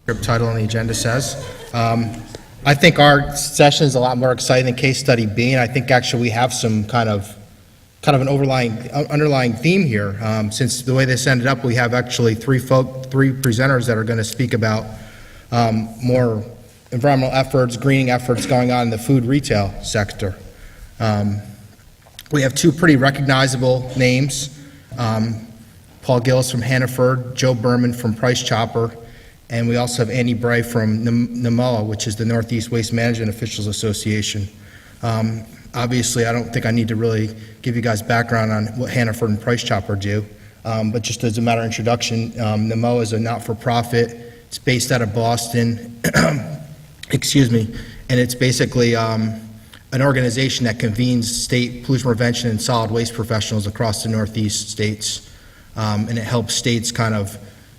script title on the agenda says. I think our session is a lot more exciting than case study B, and I think actually we have some kind of an underlying theme here. Since the way this ended up, we have actually three presenters that are going to speak about more environmental efforts, greening efforts going on in the food retail sector. We have two pretty recognizable names, Paul Gillis from Hannaford, Joe Berman from Price Chopper, and we also have Andy Bray from NMOA, which is the Northeast Waste Management Officials Association. Obviously, I don't think I need to really give you guys background on what Hannaford and Price Chopper do, but just as a matter of introduction, NMOA is a not-for-profit. It's based out of Boston, excuse me, and it's basically an organization that convenes state pollution prevention and solid waste professionals across the Northeast states, and it helps states kind of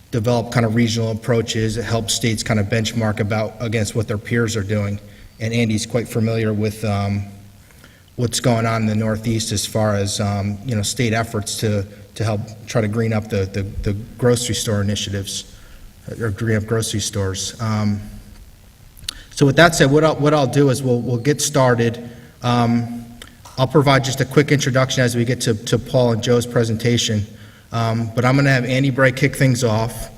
develop kind of regional approaches. It helps states kind of benchmark against what their peers are doing. And Andy's quite familiar with what's going on in the Northeast as far as state efforts to help try to green up the grocery store initiatives, or green up grocery stores. So with that said, what I'll do is we'll get started. I'll provide just a quick introduction as we get to Paul and Joe's presentation. But I'm going to have Andy Bray kick things off.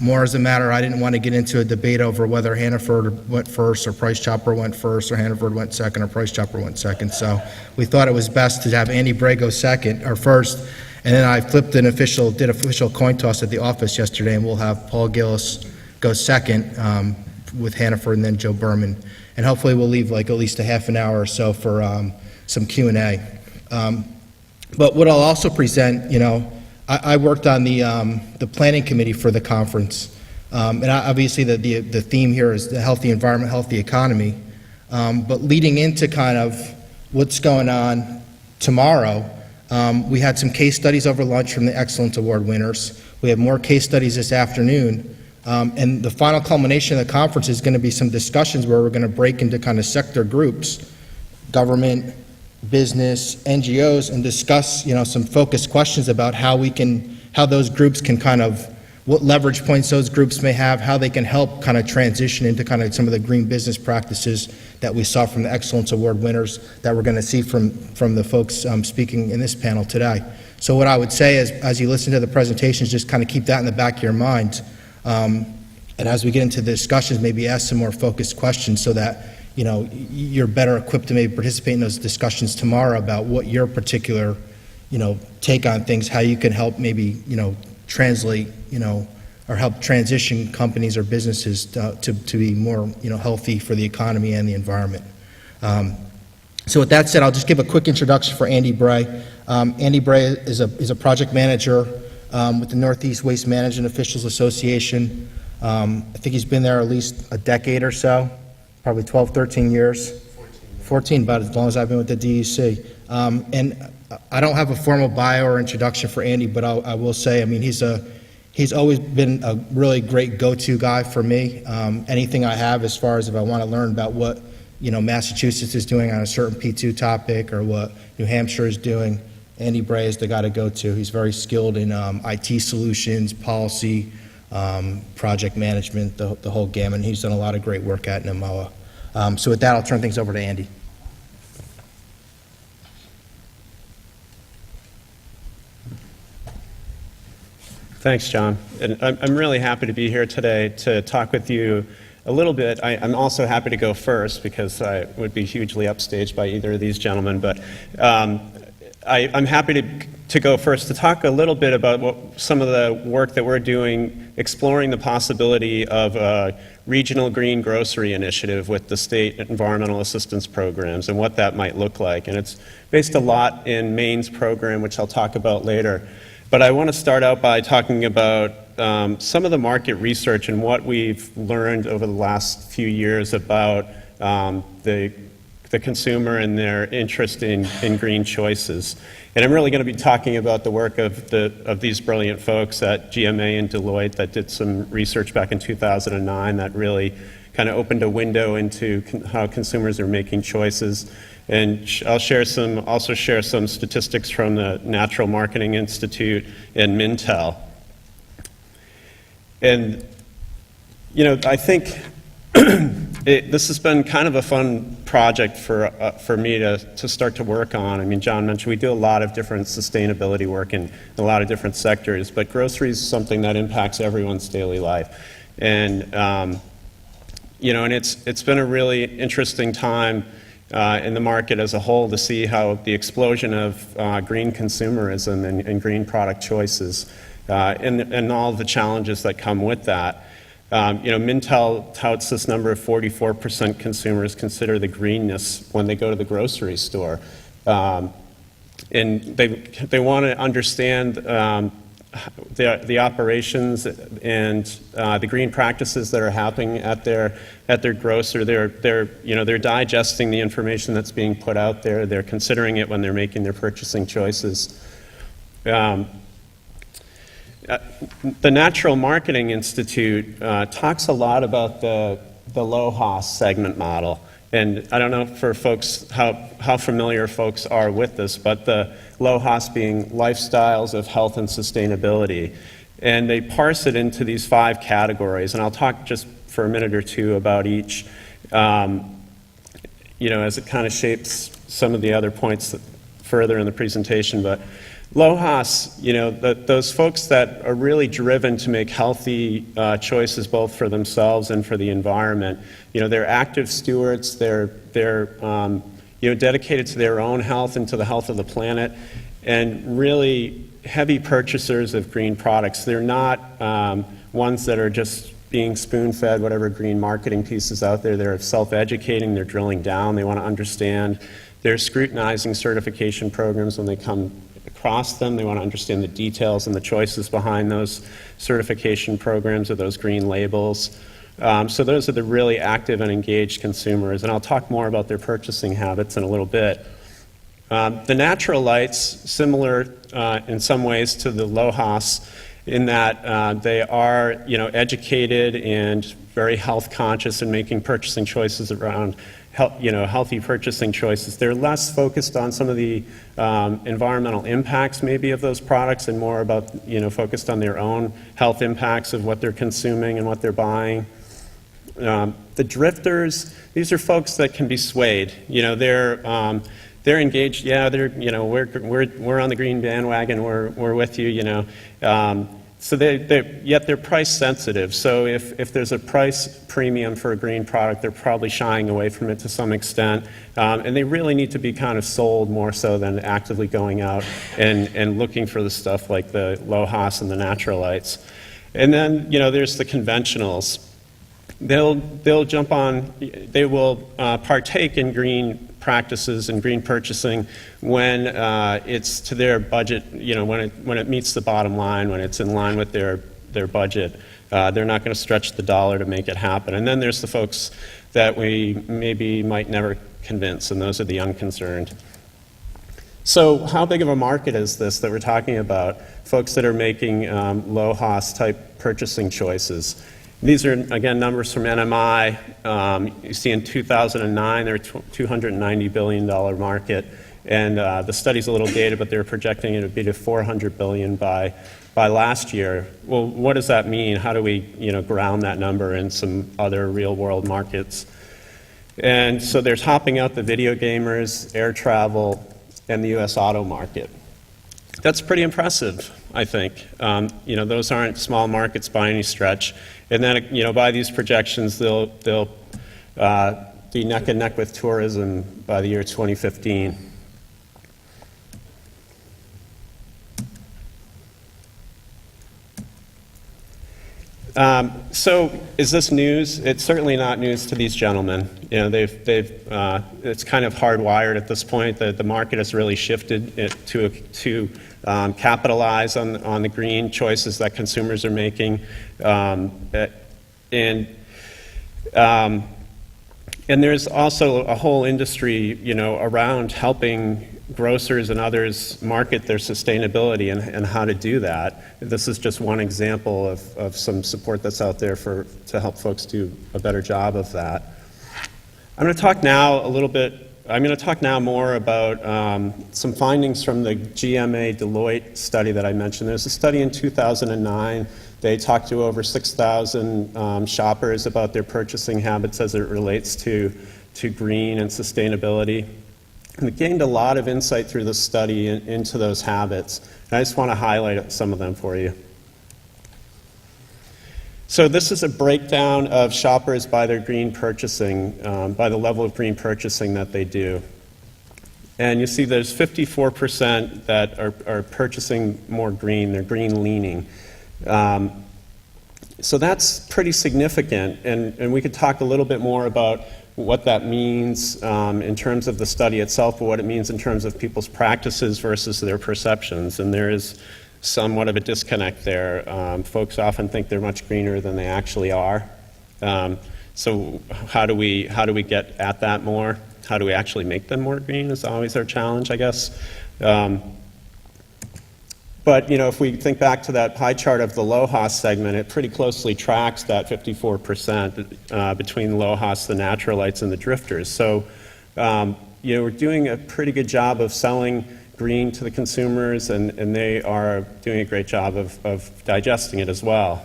More as a matter, I didn't want to get into a debate over whether Hannaford went first or Price Chopper went first or Hannaford went second or Price Chopper went second. So we thought it was best to have Andy Bray go second or first, and then I did official coin toss at the office yesterday, and we'll have Paul Gillis go second with Hannaford, and then Joe Berman, and hopefully we'll leave like at least a half an hour or so for some Q&A. But what I'll also present, I worked on the planning committee for the conference, and obviously the theme here is the healthy environment, healthy economy. But leading into kind of what's going on tomorrow, we had some case studies over lunch from the Excellence Award winners. We have more case studies this afternoon, and the final culmination of the conference is going to be some discussions where we're going to break into kind of sector groups, government, business, NGOs, and discuss, some focused questions about how those groups can kind of, what leverage points those groups may have, how they can help kind of transition into kind of some of the green business practices that we saw from the Excellence Award winners that we're going to see from the folks speaking in this panel today. So what I would say is, as you listen to the presentations, just kind of keep that in the back of your mind. And as we get into the discussions, maybe ask some more focused questions so that you're better equipped to maybe participate in those discussions tomorrow about what your particular, take on things, how you can help maybe, translate, or help transition companies or businesses to be more, healthy for the economy and the environment. So with that said, I'll just give a quick introduction for Andy Bray. Andy Bray is a project manager with the Northeast Waste Management Officials Association. I think he's been there at least a decade or so. Probably 12, 13 years. 14, about as long as I've been with the DEC. And I don't have a formal bio or introduction for Andy, but I will say, he's always been a really great go-to guy for me. Anything I have as far as if I want to learn about what, Massachusetts is doing on a certain P2 topic or what New Hampshire is doing, Andy Bray is the guy to go to. He's very skilled in IT solutions, policy, project management, the whole gamut. He's done a lot of great work at NMOA. So with that, I'll turn things over to Andy. Thanks, John. And I'm really happy to be here today to talk with you a little bit. I'm also happy to go first because I would be hugely upstaged by either of these gentlemen. But I'm happy to go first to talk a little bit about some of the work that we're doing, exploring the possibility of a regional green grocery initiative with the state environmental assistance programs and what that might look like. And it's based a lot in Maine's program, which I'll talk about later. But I want to start out by talking about some of the market research and what we've learned over the last few years about the consumer and their interest in green choices. And I'm really going to be talking about the work of these brilliant folks at GMA and Deloitte that did some research back in 2009 that really kind of opened a window into how consumers are making choices. And I'll also share some statistics from the Natural Marketing Institute and Mintel. And I think this has been kind of a fun project for me to start to work on. I mean, John mentioned we do a lot of different sustainability work in a lot of different sectors, but groceries is something that impacts everyone's daily life. And, and it's been a really interesting time in the market as a whole to see how the explosion of green consumerism and green product choices and all the challenges that come with that. Mintel touts this number of 44% consumers consider the greenness when they go to the grocery store. And they want to understand the operations and the green practices that are happening at their grocer. They're digesting the information that's being put out there. They're considering it when they're making their purchasing choices. The Natural Marketing Institute talks a lot about the LOHAS segment model. And I don't know for folks how familiar folks are with this, but the LOHAS being lifestyles of health and sustainability. And they parse it into these 5 categories. And I'll talk just for a minute or two about each, as it kind of shapes some of the other points further in the presentation. But LOHAS, those folks that are really driven to make healthy choices both for themselves and for the environment, they're active stewards, they're dedicated to their own health and to the health of the planet, and really heavy purchasers of green products. They're not ones that are just being spoon-fed whatever green marketing pieces out there. They're self-educating, they're drilling down, they want to understand. They're scrutinizing certification programs when they come across them. They want to understand the details and the choices behind those certification programs or those green labels. So those are the really active and engaged consumers, and I'll talk more about their purchasing habits in a little bit. The natural lights, similar in some ways to the LOHAS, in that they are educated and very health conscious in making purchasing choices around healthy purchasing choices. They're less focused on some of the environmental impacts maybe of those products and more about focused on their own health impacts of what they're consuming and what they're buying. The drifters, these are folks that can be swayed. They're engaged. Yeah, we're on the green bandwagon. We're with you. So yet they're price sensitive. So if there's a price premium for a green product, they're probably shying away from it to some extent. And they really need to be kind of sold more so than actively going out and looking for the stuff like the LOHAS and the natural lights. And then there's the conventionals. They'll jump on. They will partake in green practices and green purchasing when it's to their budget, when it meets the bottom line, when it's in line with their budget. They're not going to stretch the dollar to make it happen. And then there's the folks that we maybe might never convince, and those are the unconcerned. So how big of a market is this that we're talking about? Folks that are making LOHAS type purchasing choices. These are, again, numbers from NMI. You see in 2009, they're a $290 billion market. And the study's a little dated, but they're projecting it to be to $400 billion by last year. Well, what does that mean? How do we ground that number in some other real-world markets? And so they're topping out the video gamers, air travel, and the U.S. auto market. That's pretty impressive, I think. Those aren't small markets by any stretch. And then, by these projections, they'll be neck and neck with tourism by the year 2015. So, is this news? It's certainly not news to these gentlemen. It's kind of hardwired at this point. The market has really shifted to capitalize on the green choices that consumers are making, and there's also a whole industry, around helping grocers and others market their sustainability and how to do that. This is just one example of some support that's out there to help folks do a better job of that. I'm going to talk now more about some findings from the GMA Deloitte study that I mentioned. There's a study in 2009 They talked to over 6,000 shoppers about their purchasing habits as it relates to green and sustainability. And we gained a lot of insight through this study into those habits. And I just want to highlight some of them for you. So this is a breakdown of shoppers by their green purchasing, by the level of green purchasing that they do. And you see there's 54% that are purchasing more green, they're green leaning. So that's pretty significant, and we could talk a little bit more about what that means in terms of the study itself, or what it means in terms of people's practices versus their perceptions. And there is somewhat of a disconnect there. Folks often think they're much greener than they actually are. So how do we get at that more? How do we actually make them more green is always our challenge, I guess. But if we think back to that pie chart of the LOHAS segment, it pretty closely tracks that 54% between LOHAS, the naturalites, and the drifters. So we're doing a pretty good job of selling green to the consumers, and they are doing a great job of digesting it as well.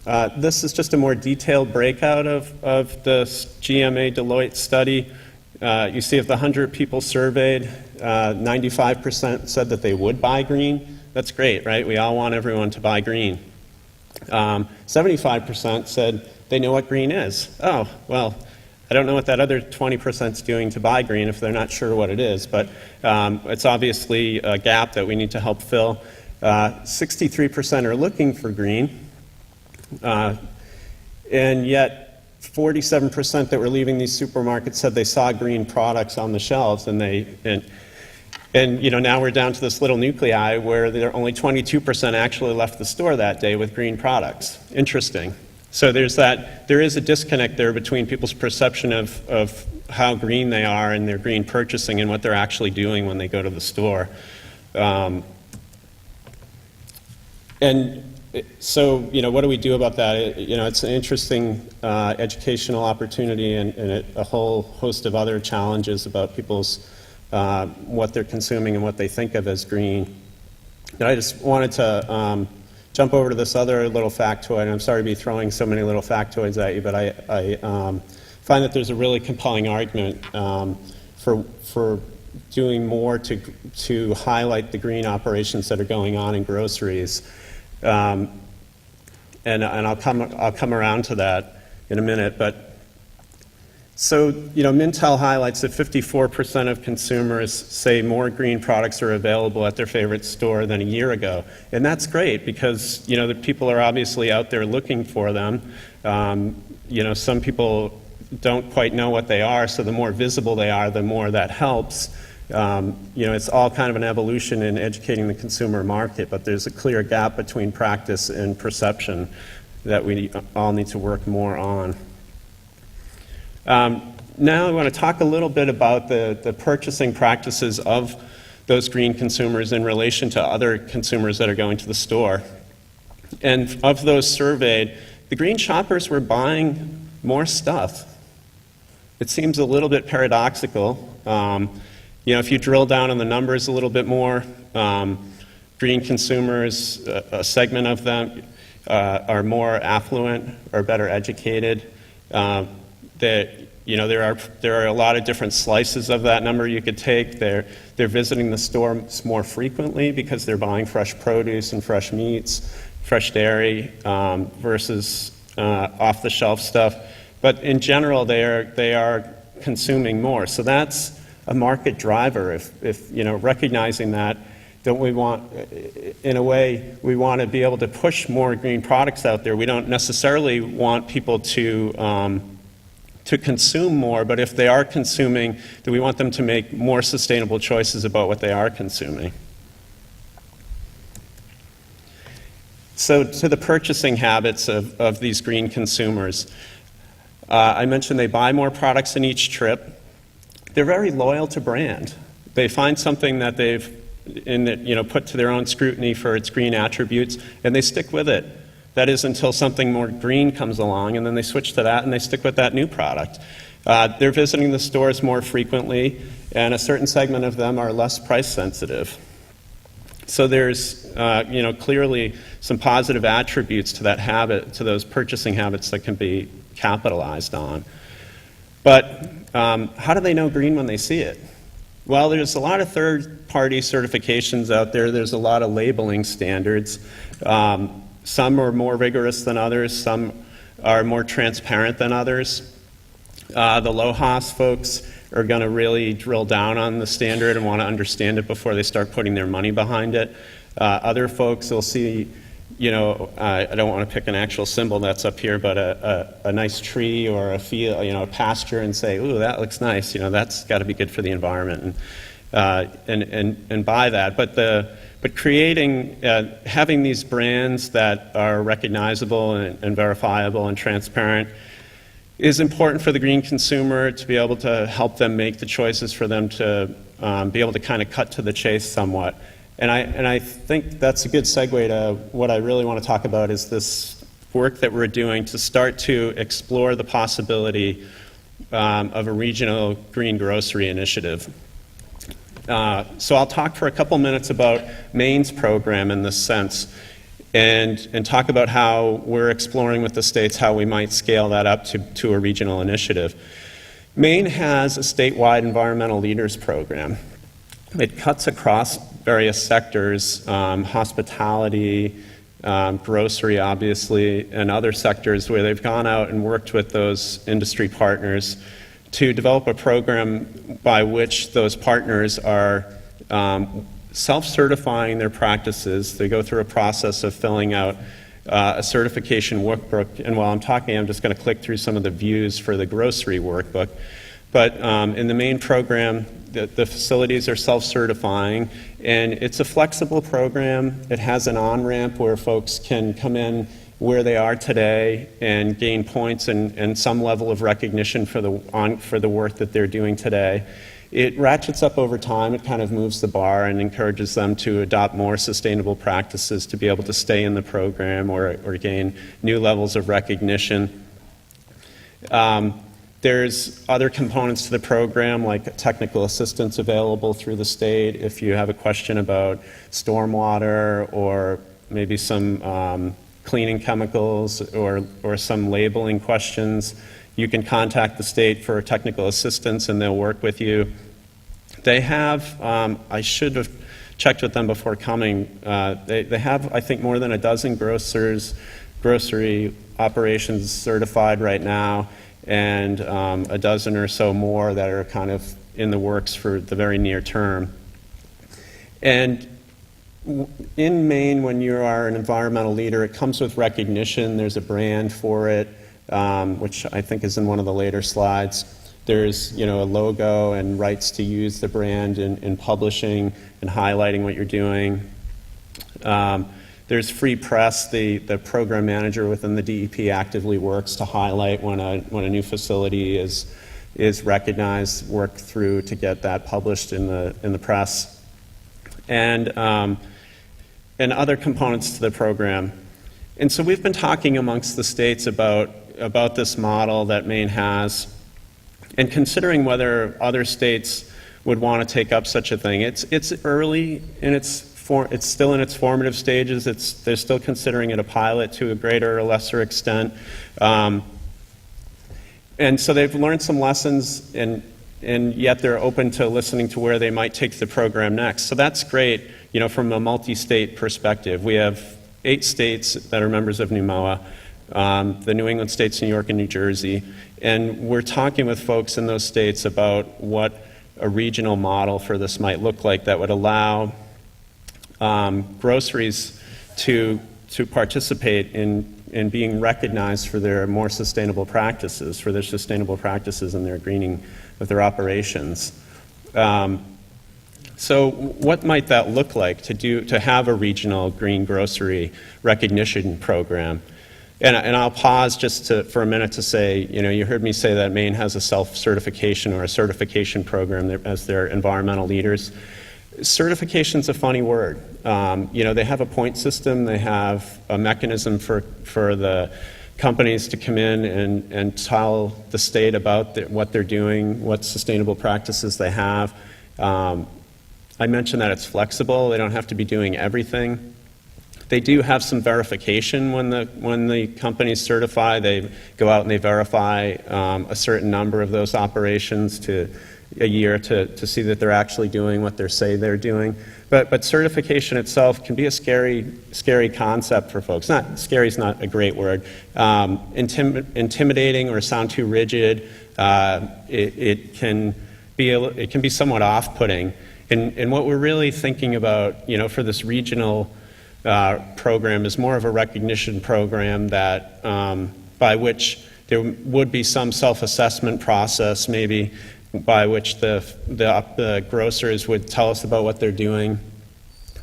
This is just a more detailed breakout of the GMA Deloitte study. You see of the 100 people surveyed, 95% said that they would buy green. That's great, right? We all want everyone to buy green. 75% said they know what green is. Oh, well, I don't know what that other 20% is doing to buy green if they're not sure what it is, but it's obviously a gap that we need to help fill. 63% are looking for green, and yet 47% that were leaving these supermarkets said they saw green products on the shelves, and now we're down to this little nuclei where only 22% actually left the store that day with green products. Interesting. So there is a disconnect there between people's perception of how green they are and their green purchasing and what they're actually doing when they go to the store. So, what do we do about that? It's an interesting educational opportunity and a whole host of other challenges about people's what they're consuming and what they think of as green. And I just wanted to jump over to this other little factoid, and I'm sorry to be throwing so many little factoids at you, but I find that there's a really compelling argument for doing more to highlight the green operations that are going on in groceries. And I'll come around to that in a minute, but so Mintel highlights that 54% of consumers say more green products are available at their favorite store than a year ago, and that's great because the people are obviously out there looking for them. Some people don't quite know what they are, so the more visible they are, the more that helps. It's all kind of an evolution in educating the consumer market, but there's a clear gap between practice and perception that we all need to work more on. Now I want to talk a little bit about the purchasing practices of those green consumers in relation to other consumers that are going to the store. And of those surveyed, the green shoppers were buying more stuff. It seems a little bit paradoxical. If you drill down on the numbers a little bit more, green consumers, a segment of them are more affluent or better educated. There are a lot of different slices of that number you could take. They're visiting the store more frequently because they're buying fresh produce and fresh meats, fresh dairy versus off-the-shelf stuff. But in general, they are consuming more. So that's a market driver. If recognizing that, don't we want, in a way, we want to be able to push more green products out there. We don't necessarily want people to consume more, but if they are consuming, do we want them to make more sustainable choices about what they are consuming? So to the purchasing habits of these green consumers. I mentioned they buy more products in each trip. They're very loyal to brand. They find something that they've put to their own scrutiny for its green attributes, and they stick with it. That is until something more green comes along, and then they switch to that and they stick with that new product. They're visiting the stores more frequently, and a certain segment of them are less price sensitive. So there's, clearly some positive attributes to that habit, to those purchasing habits that can be capitalized on. But how do they know green when they see it? Well, there's a lot of third-party certifications out there. There's a lot of labeling standards. Some are more rigorous than others. Some are more transparent than others. The LOHAS folks are going to really drill down on the standard and want to understand it before they start putting their money behind it. Other folks will see, I don't want to pick an actual symbol that's up here, but a nice tree or a field, a pasture, and say, ooh, that looks nice. That's got to be good for the environment, and buy that. But creating, having these brands that are recognizable and verifiable and transparent is important for the green consumer, to be able to help them make the choices, for them to be able to kind of cut to the chase somewhat. And I think that's a good segue to what I really want to talk about, is this work that we're doing to start to explore the possibility of a regional green grocery initiative. So I'll talk for a couple minutes about Maine's program in this sense, and talk about how we're exploring with the states how we might scale that up to a regional initiative. Maine has a statewide environmental leaders program. It cuts across various sectors, hospitality, grocery, obviously, and other sectors, where they've gone out and worked with those industry partners to develop a program by which those partners are self-certifying their practices. They go through a process of filling out a certification workbook, and while I'm talking, I'm just going to click through some of the views for the grocery workbook. But in the main program, the facilities are self-certifying, and it's a flexible program. It has an on-ramp where folks can come in where they are today and gain points and some level of recognition for the work that they're doing today. It ratchets up over time. It kind of moves the bar and encourages them to adopt more sustainable practices to be able to stay in the program or gain new levels of recognition. There's other components to the program, like technical assistance available through the state. If you have a question about stormwater or maybe some cleaning chemicals or some labeling questions, you can contact the state for technical assistance and they'll work with you. They have, I should have checked with them before coming, they have, I think, more than a dozen grocery operations certified right now, and a dozen or so more that are kind of in the works for the very near term. And in Maine, when you are an environmental leader, it comes with recognition. There's a brand for it, which I think is in one of the later slides. There's a logo and rights to use the brand in publishing and highlighting what you're doing. There's free press. The program manager within the DEP actively works to highlight when a new facility is recognized, work through to get that published in the press, and other components to the program. And so we've been talking amongst the states about this model that Maine has, and considering whether other states would want to take up such a thing. It's early in it's still in its formative stages. They're still considering it a pilot to a greater or lesser extent. And so they've learned some lessons, and yet they're open to listening to where they might take the program next. So that's great, from a multi-state perspective. We have 8 states that are members of NUMOA, the New England states, New York and New Jersey, and we're talking with folks in those states about what a regional model for this might look like that would allow groceries to participate in being recognized for their more sustainable practices, for their sustainable practices and their greening of their operations. So what might that look like to have a regional green grocery recognition program? And I'll pause just for a minute to say, you heard me say that Maine has a self-certification or a certification program as their environmental leaders. Certification's a funny word. They have a point system. They have a mechanism for the companies to come in and tell the state about what they're doing, what sustainable practices they have. I mentioned that it's flexible. They don't have to be doing everything. They do have some verification when the companies certify. They go out and they verify a certain number of those operations a year to see that they're actually doing what they say they're doing. But certification itself can be a scary concept for folks. Scary is not a great word. Intimidating or sound too rigid. It can be somewhat off-putting. And what we're really thinking about, for this regional program is more of a recognition program that by which there would be some self-assessment process, maybe by which the grocers would tell us about what they're doing.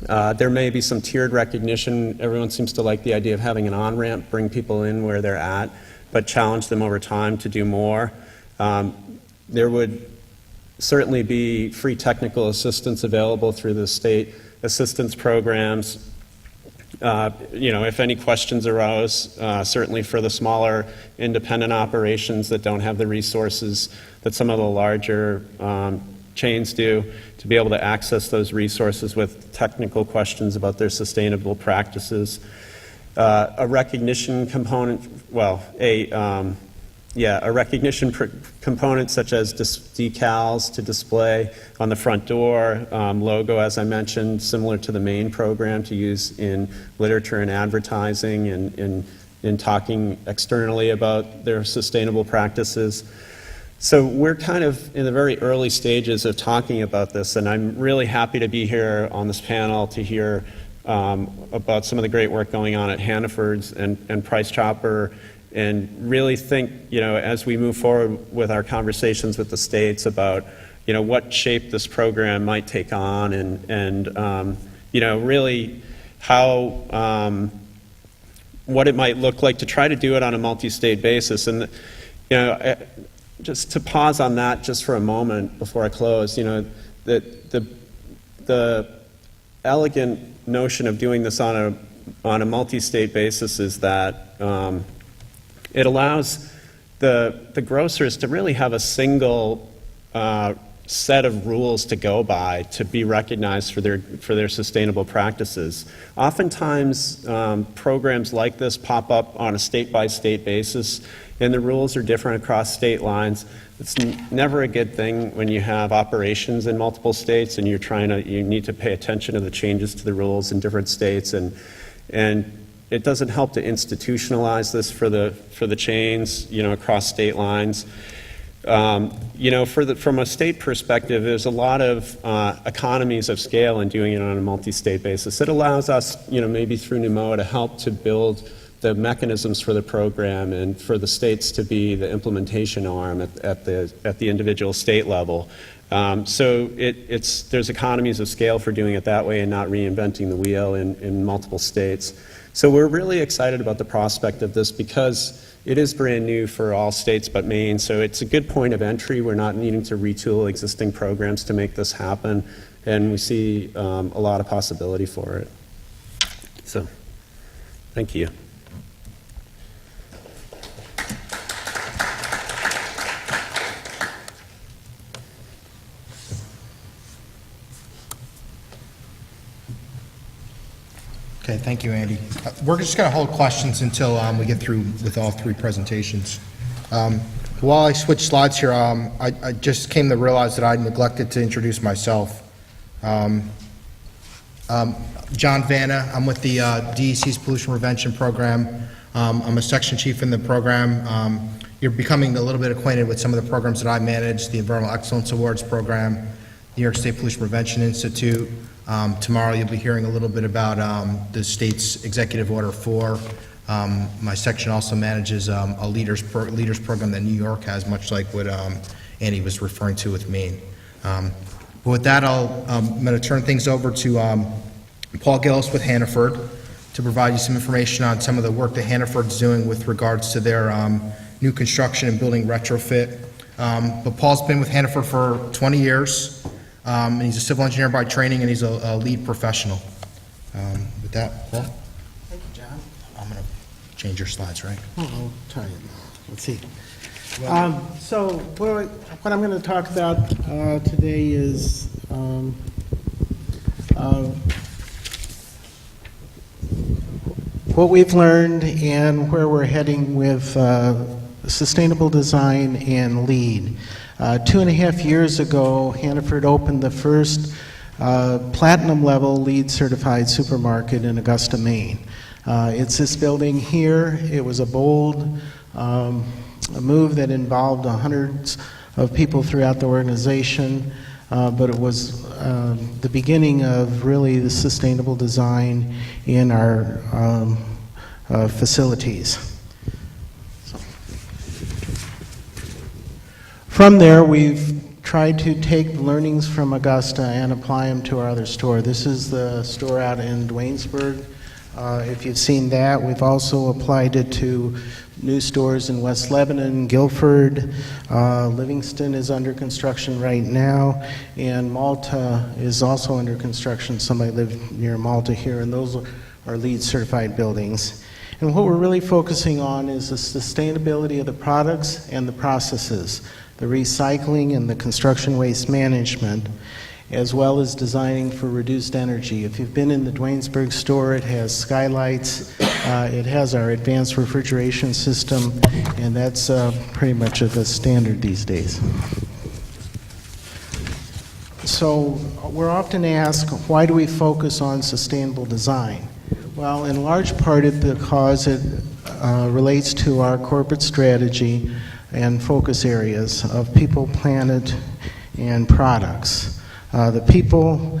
There may be some tiered recognition. Everyone seems to like the idea of having an on-ramp, bring people in where they're at, but challenge them over time to do more. There would certainly be free technical assistance available through the state assistance programs. If any questions arose, certainly for the smaller independent operations that don't have the resources that some of the larger chains do, to be able to access those resources with technical questions about their sustainable practices. A recognition component, a recognition component such as decals to display on the front door, logo, as I mentioned, similar to the main program to use in literature and advertising and in talking externally about their sustainable practices. So we're kind of in the very early stages of talking about this, and I'm really happy to be here on this panel to hear about some of the great work going on at Hannaford's and Price Chopper, and really think, as we move forward with our conversations with the states about, what shape this program might take on and really how, what it might look like to try to do it on a multi-state basis. And, just to pause on that just for a moment before I close, the elegant notion of doing this on a multi-state basis is that it allows the grocers to really have a single set of rules to go by to be recognized for their sustainable practices. Oftentimes, programs like this pop up on a state-by-state basis, and the rules are different across state lines. It's never a good thing when you have operations in multiple states and you need to pay attention to the changes to the rules in different states, and it doesn't help to institutionalize this for the chains, across state lines. From a state perspective, there's a lot of economies of scale in doing it on a multi-state basis. It allows us, maybe through NUMOA, to help to build the mechanisms for the program and for the states to be the implementation arm at the individual state level. So there's economies of scale for doing it that way and not reinventing the wheel in multiple states. So we're really excited about the prospect of this because it is brand new for all states but Maine, so it's a good point of entry. We're not needing to retool existing programs to make this happen, and we see a lot of possibility for it. So, thank you. Okay, thank you, Andy. We're just going to hold questions until we get through with all three presentations. While I switch slides here, I just came to realize that I neglected to introduce myself. John Vanna, I'm with the DEC's Pollution Prevention Program. I'm a section chief in the program. You're becoming a little bit acquainted with some of the programs that I manage, the Environmental Excellence Awards Program, New York State Pollution Prevention Institute. Tomorrow you'll be hearing a little bit about the state's Executive Order 4. My section also manages a leaders program that New York has, much like what Andy was referring to with Maine. But with that, I'm going to turn things over to Paul Gillis with Hannaford to provide you some information on some of the work that Hannaford's doing with regards to their new construction and building retrofit. But Paul's been with Hannaford for 20 years. And he's a civil engineer by training, and he's a lead professional. With that, Paul? Thank you, John. I'm going to change your slides, right? I'll try it. Let's see. So what I'm going to talk about today is What we've learned and where we're heading with sustainable design and LEED. 2.5 years ago, Hannaford opened the first platinum level LEED certified supermarket in Augusta, Maine. It's this building here. It was a bold a move that involved hundreds of people throughout the organization, but it was the beginning of really the sustainable design in our facilities. From there, we've tried to take the learnings from Augusta and apply them to our other store. This is the store out in Duanesburg. If you've seen that, we've also applied it to new stores in West Lebanon, Guilford. Livingston is under construction right now, and Malta is also under construction. Somebody lived near Malta here, and those are LEED certified buildings. And what we're really focusing on is the sustainability of the products and the processes, the recycling and the construction waste management, as well as designing for reduced energy. If you've been in the Duanesburg store, it has skylights, it has our advanced refrigeration system, and that's pretty much of a standard these days. So we're often asked, why do we focus on sustainable design? Well, in large part because it relates to our corporate strategy and focus areas of people, planet, and products. The people,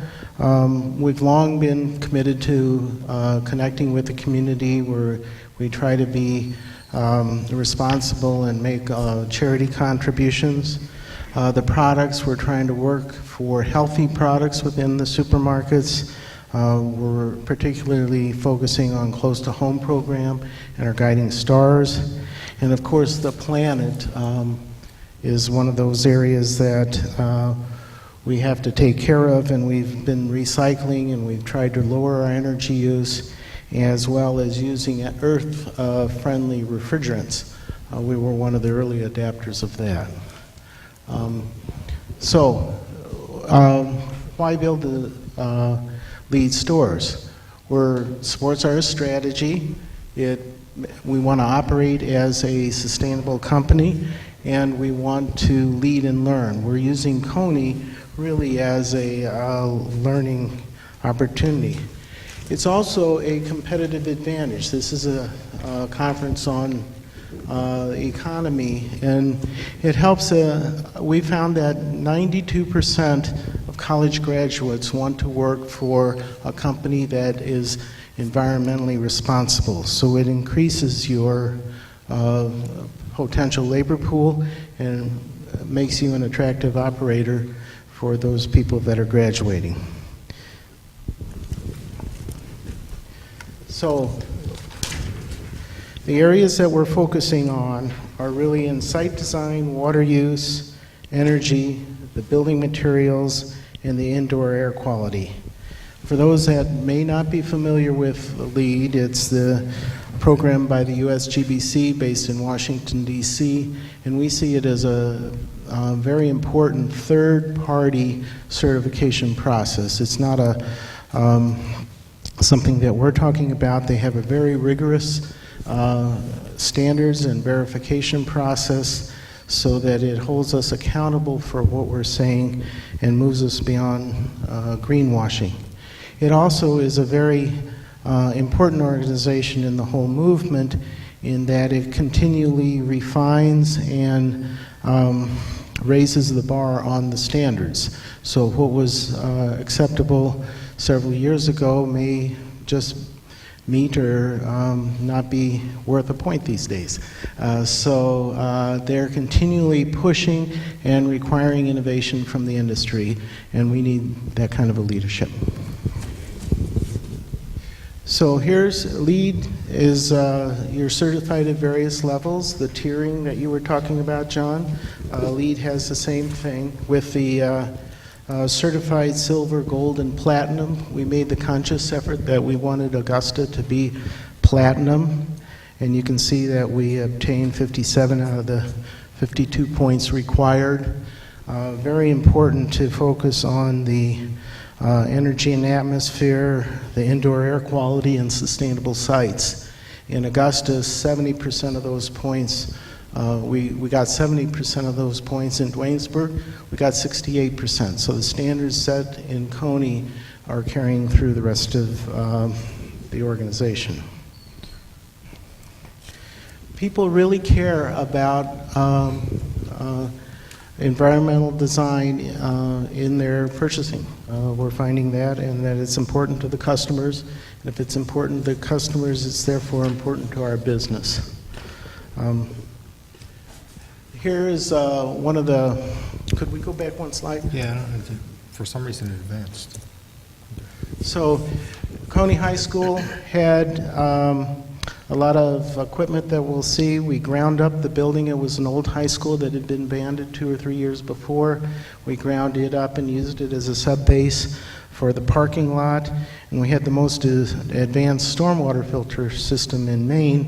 we've long been committed to connecting with the community, where we try to be responsible and make charity contributions. The products, we're trying to work for healthy products within the supermarkets. We're particularly focusing on close to home program and our guiding stars. And of course, the planet is one of those areas that we have to take care of, and we've been recycling, and we've tried to lower our energy use, as well as using earth-friendly refrigerants. We were one of the early adapters of that. Why build the LEED stores? Supports our strategy. We want to operate as a sustainable company, and we want to lead and learn. We're using Coney really as a learning opportunity. It's also a competitive advantage. This is a conference on economy, and it helps. We found that 92% of college graduates want to work for a company that is environmentally responsible. So it increases your potential labor pool and makes you an attractive operator for those people that are graduating. So the areas that we're focusing on are really in site design, water use, energy, the building materials, and the indoor air quality. For those that may not be familiar with LEED, it's the program by the USGBC based in Washington, D.C., and we see it as a very important third-party certification process. It's not something that we're talking about. They have a very rigorous standards and verification process so that it holds us accountable for what we're saying and moves us beyond greenwashing. It also is a very important organization in the whole movement, in that it continually refines and raises the bar on the standards. So what was acceptable several years ago may just meet or not be worth a point these days. They're continually pushing and requiring innovation from the industry, and we need that kind of a leadership. So here's LEED is you're certified at various levels. The tiering that you were talking about, John, LEED has the same thing with the certified silver, gold, and platinum. We made the conscious effort that we wanted Augusta to be platinum, and you can see that we obtained 57 out of the 52 points required. Very important to focus on the energy and atmosphere, the indoor air quality, and sustainable sites. In Augusta, 70% of those points, we got 70% of those points. In Dwaynesburg, we got 68%. So the standards set in Coney are carrying through the rest of the organization. People really care about environmental design in their purchasing. We're finding that, and that it's important to the customers. And if it's important to the customers, it's therefore important to our business. Here is one of the, could we go back one slide? Yeah, I don't know, for some reason it advanced. So Coney High School had a lot of equipment that we'll see. We ground up the building. It was an old high school that had been abandoned 2 or 3 years before. We ground it up and used it as a sub-base for the parking lot. And we had the most advanced stormwater filter system in Maine,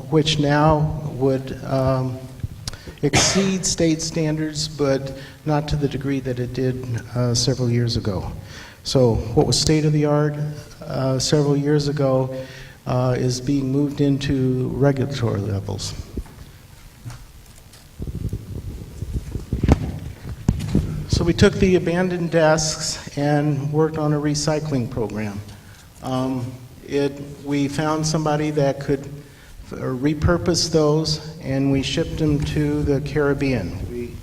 which now would exceed state standards, but not to the degree that it did several years ago. So what was state-of-the-art several years ago is being moved into regulatory levels. So we took the abandoned desks and worked on a recycling program. We found somebody that could repurpose those, and we shipped them to the Caribbean.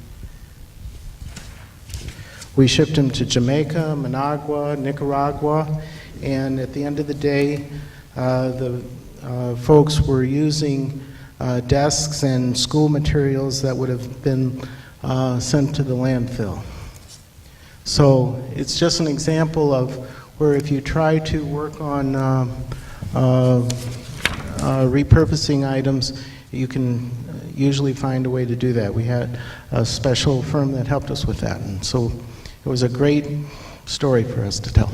We shipped them to Jamaica, Managua, Nicaragua, and at the end of the day, the folks were using desks and school materials that would have been sent to the landfill. So it's just an example of where if you try to work on repurposing items, you can usually find a way to do that. We had a special firm that helped us with that, and so it was a great story for us to tell.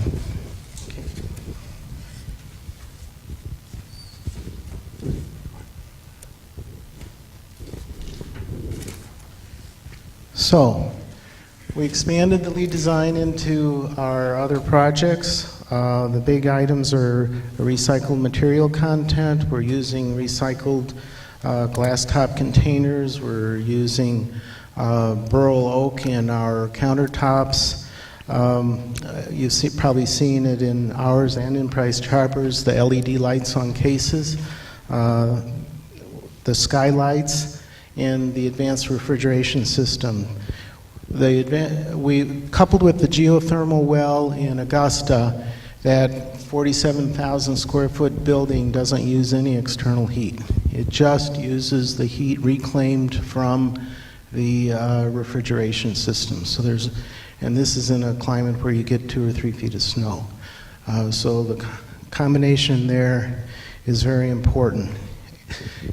So, we expanded the lead design into our other projects. The big items are recycled material content. We're using recycled glass top containers. We're using burl oak in our countertops. You've probably seen it in ours and in Price Choppers, the LED lights on cases, the skylights, and the advanced refrigeration system. We coupled with the geothermal well in Augusta, that 47,000 square foot building doesn't use any external heat. It just uses the heat reclaimed from the refrigeration system. So and this is in a climate where you get 2 or 3 feet of snow. So the combination there is very important.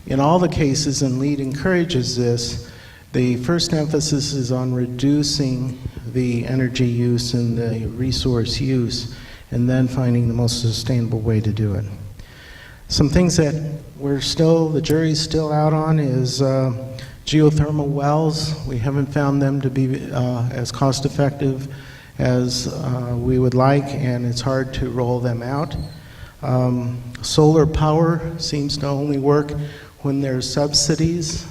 In all the cases, and LEED encourages this, the first emphasis is on reducing the energy use and the resource use, and then finding the most sustainable way to do it. Some things that the jury's still out on is geothermal wells. We haven't found them to be as cost effective as we would like, and it's hard to roll them out. Solar power seems to only work when there's subsidies,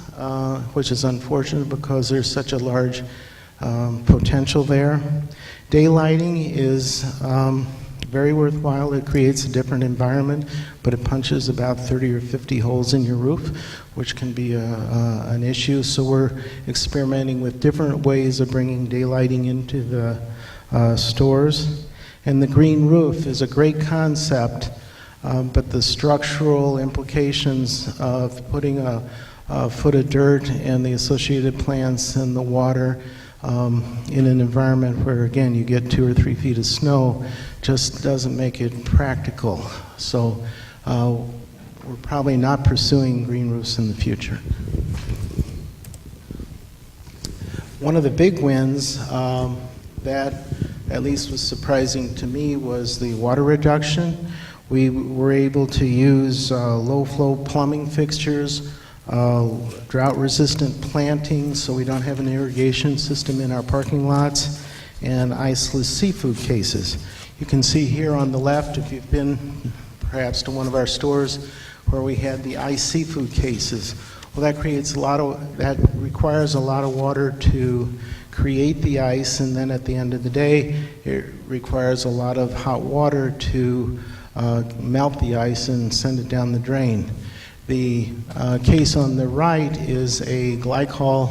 which is unfortunate because there's such a large potential there. Daylighting is very worthwhile. It creates a different environment, but it punches about 30 or 50 holes in your roof, which can be an issue. So we're experimenting with different ways of bringing daylighting into the stores. And the green roof is a great concept, but the structural implications of putting a foot of dirt and the associated plants and the water in an environment where, again, you get 2 or 3 feet of snow just doesn't make it practical. So we're probably not pursuing green roofs in the future. One of the big wins that at least was surprising to me was the water reduction. We were able to use low-flow plumbing fixtures, drought-resistant plantings so we don't have an irrigation system in our parking lots, and iceless seafood cases. You can see here on the left, if you've been perhaps to one of our stores where we had the iced seafood cases. Well, that requires a lot of water to create the ice, and then at the end of the day, it requires a lot of hot water to melt the ice and send it down the drain. The case on the right is a glycol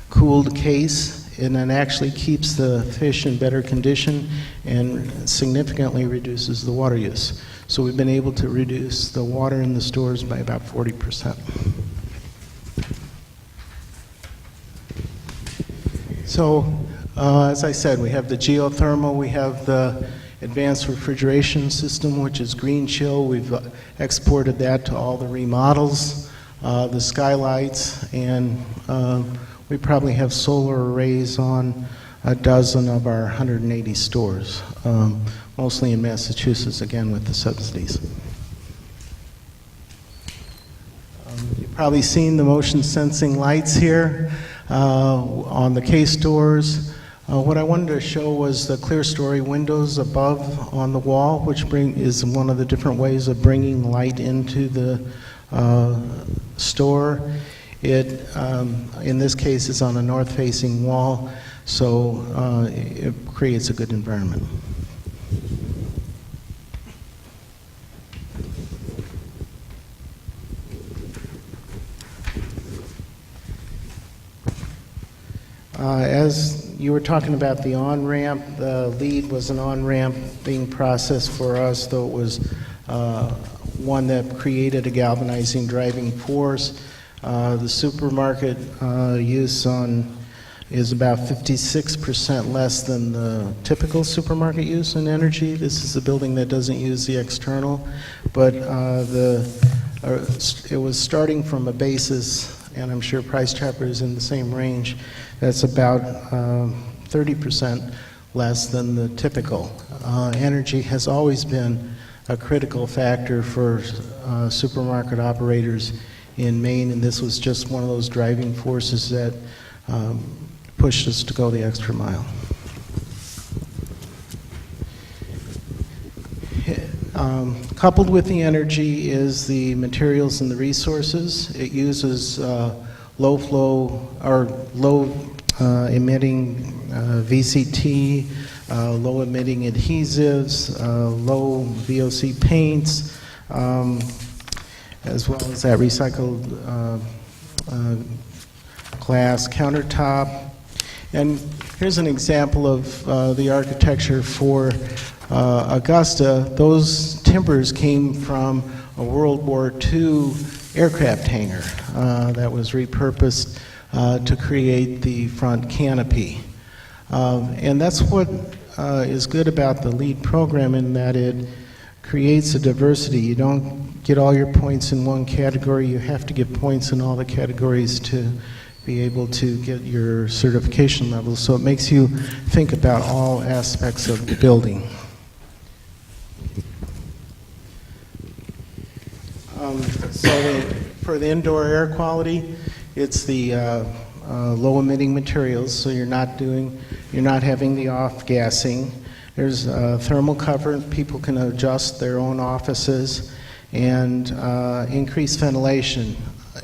cooled case, and it actually keeps the fish in better condition and significantly reduces the water use. So we've been able to reduce the water in the stores by about 40%. So, as I said, we have the geothermal, we have the advanced refrigeration system, which is green chill. We've exported that to all the remodels, the skylights, and we probably have solar arrays on a dozen of our 180 stores, mostly in Massachusetts, again, with the subsidies. You've probably seen the motion sensing lights here on the case doors. What I wanted to show was the clear story windows above on the wall, which is one of the different ways of bringing light into the store. It, in this case, is on a north-facing wall, so it creates a good environment. As you were talking about the on-ramp, the lead was an on-ramp being processed for us, though it was one that created a galvanizing driving force. The supermarket use is about 56% less than the typical supermarket use in energy. This is a building that doesn't use the external, but it was starting from a basis, and I'm sure Price Chopper is in the same range, that's about 30% less than the typical. Energy has always been a critical factor for supermarket operators in Maine, and this was just one of those driving forces that pushed us to go the extra mile. Coupled with the energy is the materials and the resources. It uses low flow or low emitting VCT, low emitting adhesives, low VOC paints, as well as that recycled glass countertop. And here's an example of the architecture for Augusta. Those timbers came from a World War II aircraft hangar that was repurposed to create the front canopy. And that's what is good about the LEED program, in that it creates a diversity. You don't get all your points in one category. You have to get points in all the categories to be able to get your certification levels. So it makes you think about all aspects of the building. For the indoor air quality, it's the low emitting materials, so you're not having the off gassing. There's thermal cover. People can adjust their own offices, and increased ventilation.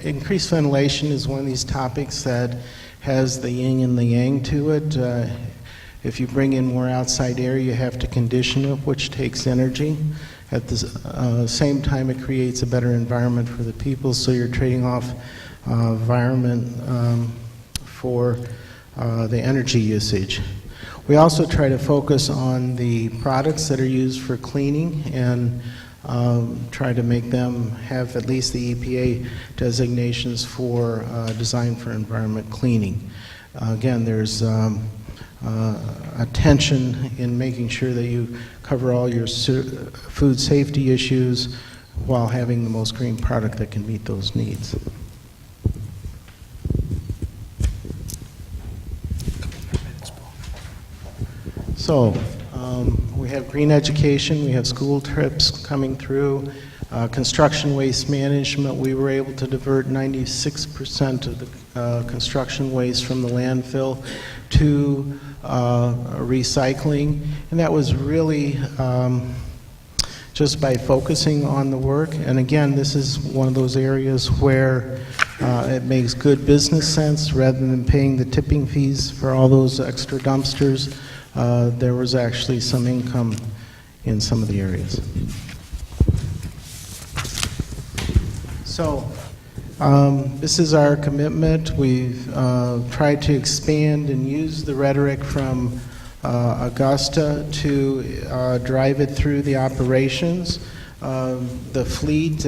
Increased ventilation is one of these topics that has the yin and the yang to it. If you bring in more outside air, you have to condition it, which takes energy. At the same time, it creates a better environment for the people, so you're trading off environment for the energy usage. We also try to focus on the products that are used for cleaning and try to make them have at least the EPA designations for design for environment cleaning. Again, there's attention in making sure that you cover all your food safety issues while having the most green product that can meet those needs. So we have green education, we have school trips coming through, construction waste management. We were able to divert 96% of the construction waste from the landfill to recycling, and that was really just by focusing on the work. And again, this is one of those areas where it makes good business sense. Rather than paying the tipping fees for all those extra dumpsters, there was actually some income in some of the areas. So this is our commitment. We've tried to expand and use the rhetoric from Augusta to drive it through the operations. The fleet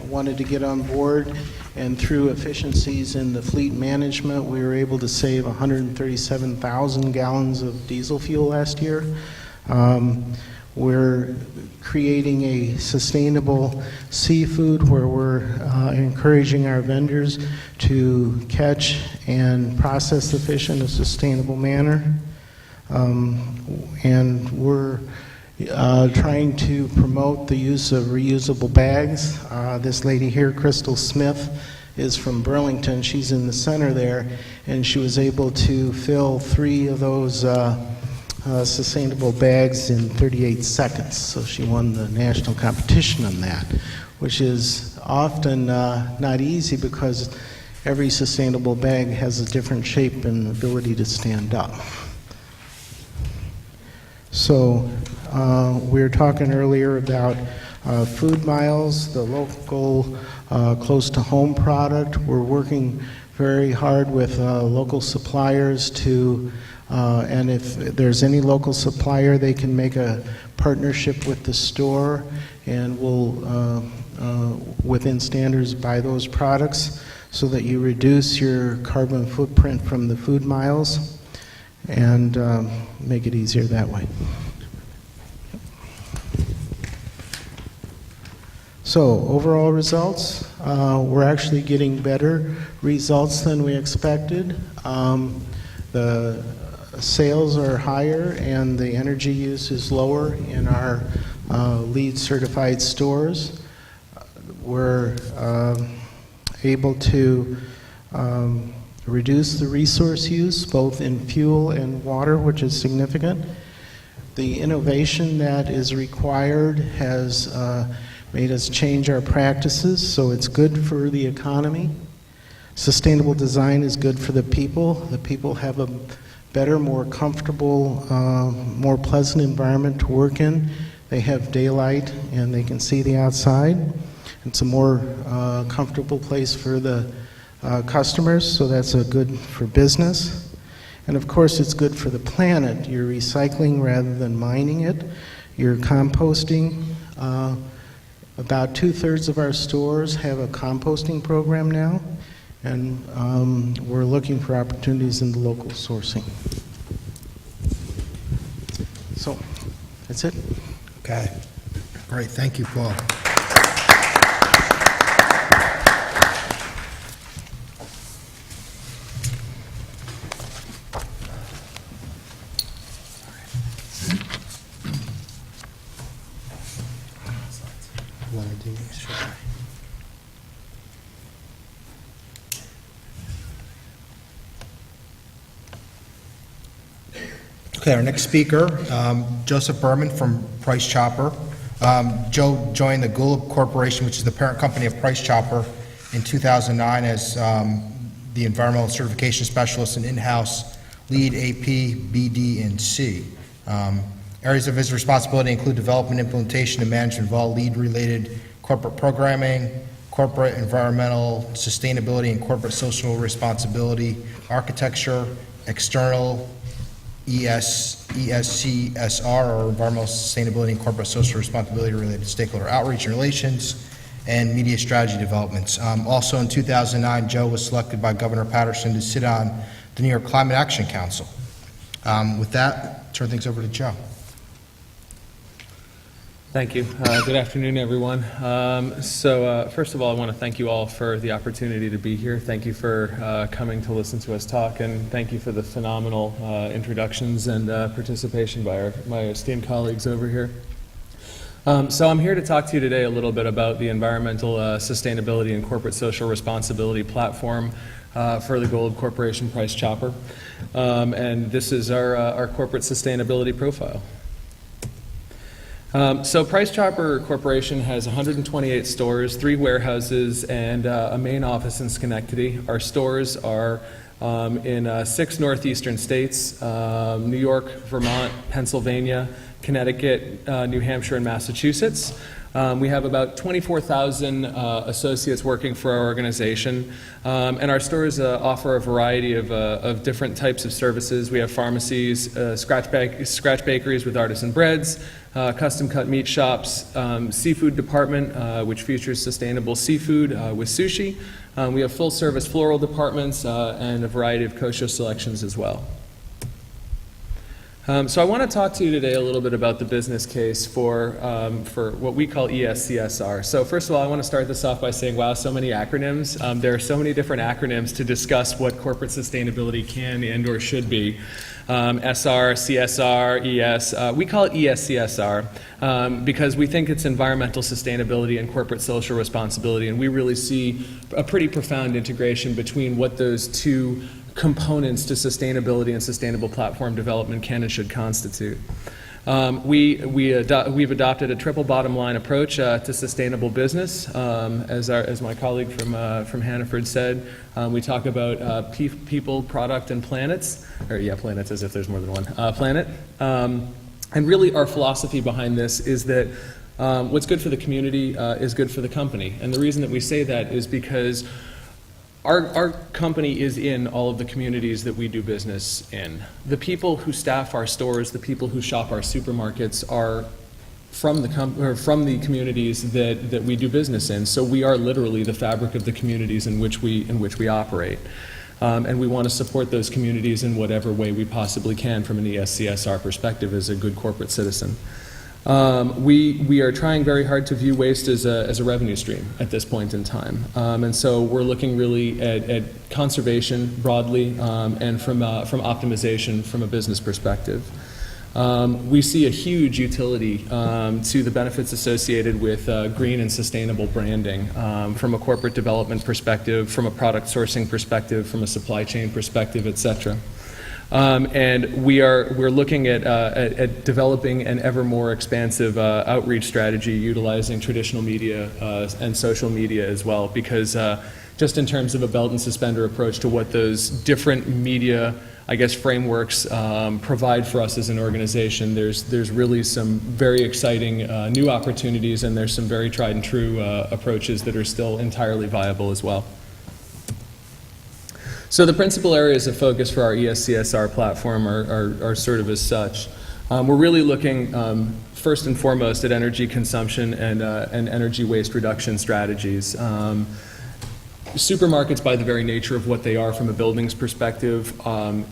wanted to get on board, and through efficiencies in the fleet management, we were able to save 137,000 gallons of diesel fuel last year. We're creating a sustainable seafood where we're encouraging our vendors to catch and process the fish in a sustainable manner. And we're trying to promote the use of reusable bags. This lady here, Crystal Smith, is from Burlington. She's in the center there, and she was able to fill 3 of those sustainable bags in 38 seconds. So she won the national competition on that, which is often not easy because every sustainable bag has a different shape and ability to stand up. So we were talking earlier about food miles, the local close to home product. We're working very hard with local suppliers to and if there's any local supplier, they can make a partnership with the store, and we'll, within standards, buy those products so that you reduce your carbon footprint from the food miles and make it easier that way. So overall results, we're actually getting better results than we expected. The sales are higher and the energy use is lower in our LEED certified stores. We're able to reduce the resource use both in fuel and water, which is significant. The innovation that is required has made us change our practices, so it's good for the economy. Sustainable design is good for the people. The people have a better, more comfortable, more pleasant environment to work in. They have daylight and they can see the outside. It's a more comfortable place for the customers, so that's a good for business. And of course, it's good for the planet. You're recycling rather than mining it. You're composting. About 2/3 of our stores have a composting program now, and we're looking for opportunities in the local sourcing. So, that's it. Okay, great, thank you, Paul. Okay, our next speaker, Joseph Berman from Price Chopper. Joe joined the Gulab Corporation, which is the parent company of Price Chopper, in 2009 as the environmental certification specialist and in-house lead AP, BD, and C. Areas of his responsibility include development, implementation, and management of all lead-related corporate programming, corporate environmental sustainability and corporate social responsibility, architecture, external ESCSR, or environmental sustainability and corporate social responsibility related to stakeholder outreach and relations, and media strategy developments. Also in 2009, Joe was selected by Governor Patterson to sit on the New York Climate Action Council. With that, turn things over to Joe. Thank you. Good afternoon, everyone. First of all, I want to thank you all for the opportunity to be here. Thank you for coming to listen to us talk, and thank you for the phenomenal introductions and participation by my esteemed colleagues over here. So I'm here to talk to you today a little bit about the environmental sustainability and corporate social responsibility platform for the Gold Corporation Price Chopper. And this is our corporate sustainability profile. So Price Chopper Corporation has 128 stores, 3 warehouses, and a main office in Schenectady. Our stores are in 6 northeastern states, New York, Vermont, Pennsylvania, Connecticut, New Hampshire, and Massachusetts. We have about 24,000 associates working for our organization, and our stores offer a variety of different types of services. We have pharmacies, scratch bakeries with artisan breads, custom cut meat shops, seafood department, which features sustainable seafood with sushi. We have full service floral departments and a variety of kosher selections as well. So I want to talk to you today a little bit about the business case for what we call ESCSR. So first of all, I want to start this off by saying, wow, so many acronyms. There are so many different acronyms to discuss what corporate sustainability can and or should be. SR, CSR, ES. We call it ESCSR because we think it's environmental sustainability and corporate social responsibility, and we really see a pretty profound integration between what those two components to sustainability and sustainable platform development can and should constitute. We've adopted a triple bottom line approach to sustainable business. As my colleague from Hannaford said, we talk about people, product, and planets, or planets as if there's more than one planet. And really our philosophy behind this is that what's good for the community is good for the company. And the reason that we say that is because our company is in all of the communities that we do business in. The people who staff our stores, the people who shop our supermarkets are from the communities that we do business in. So we are literally the fabric of the communities in which we operate. And we want to support those communities in whatever way we possibly can from an ESCSR perspective as a good corporate citizen. We are trying very hard to view waste as a revenue stream at this point in time. And so we're looking really at conservation broadly and from optimization from a business perspective. We see a huge utility to the benefits associated with green and sustainable branding from a corporate development perspective, from a product sourcing perspective, from a supply chain perspective, et cetera. And we're looking at developing an ever more expansive outreach strategy utilizing traditional media and social media as well, because just in terms of a belt and suspender approach to what those different media, I guess, frameworks provide for us as an organization, there's really some very exciting new opportunities, and there's some very tried and true approaches that are still entirely viable as well. So the principal areas of focus for our ESCSR platform are sort of as such. We're really looking first and foremost at energy consumption and energy waste reduction strategies. Supermarkets, by the very nature of what they are from a buildings perspective,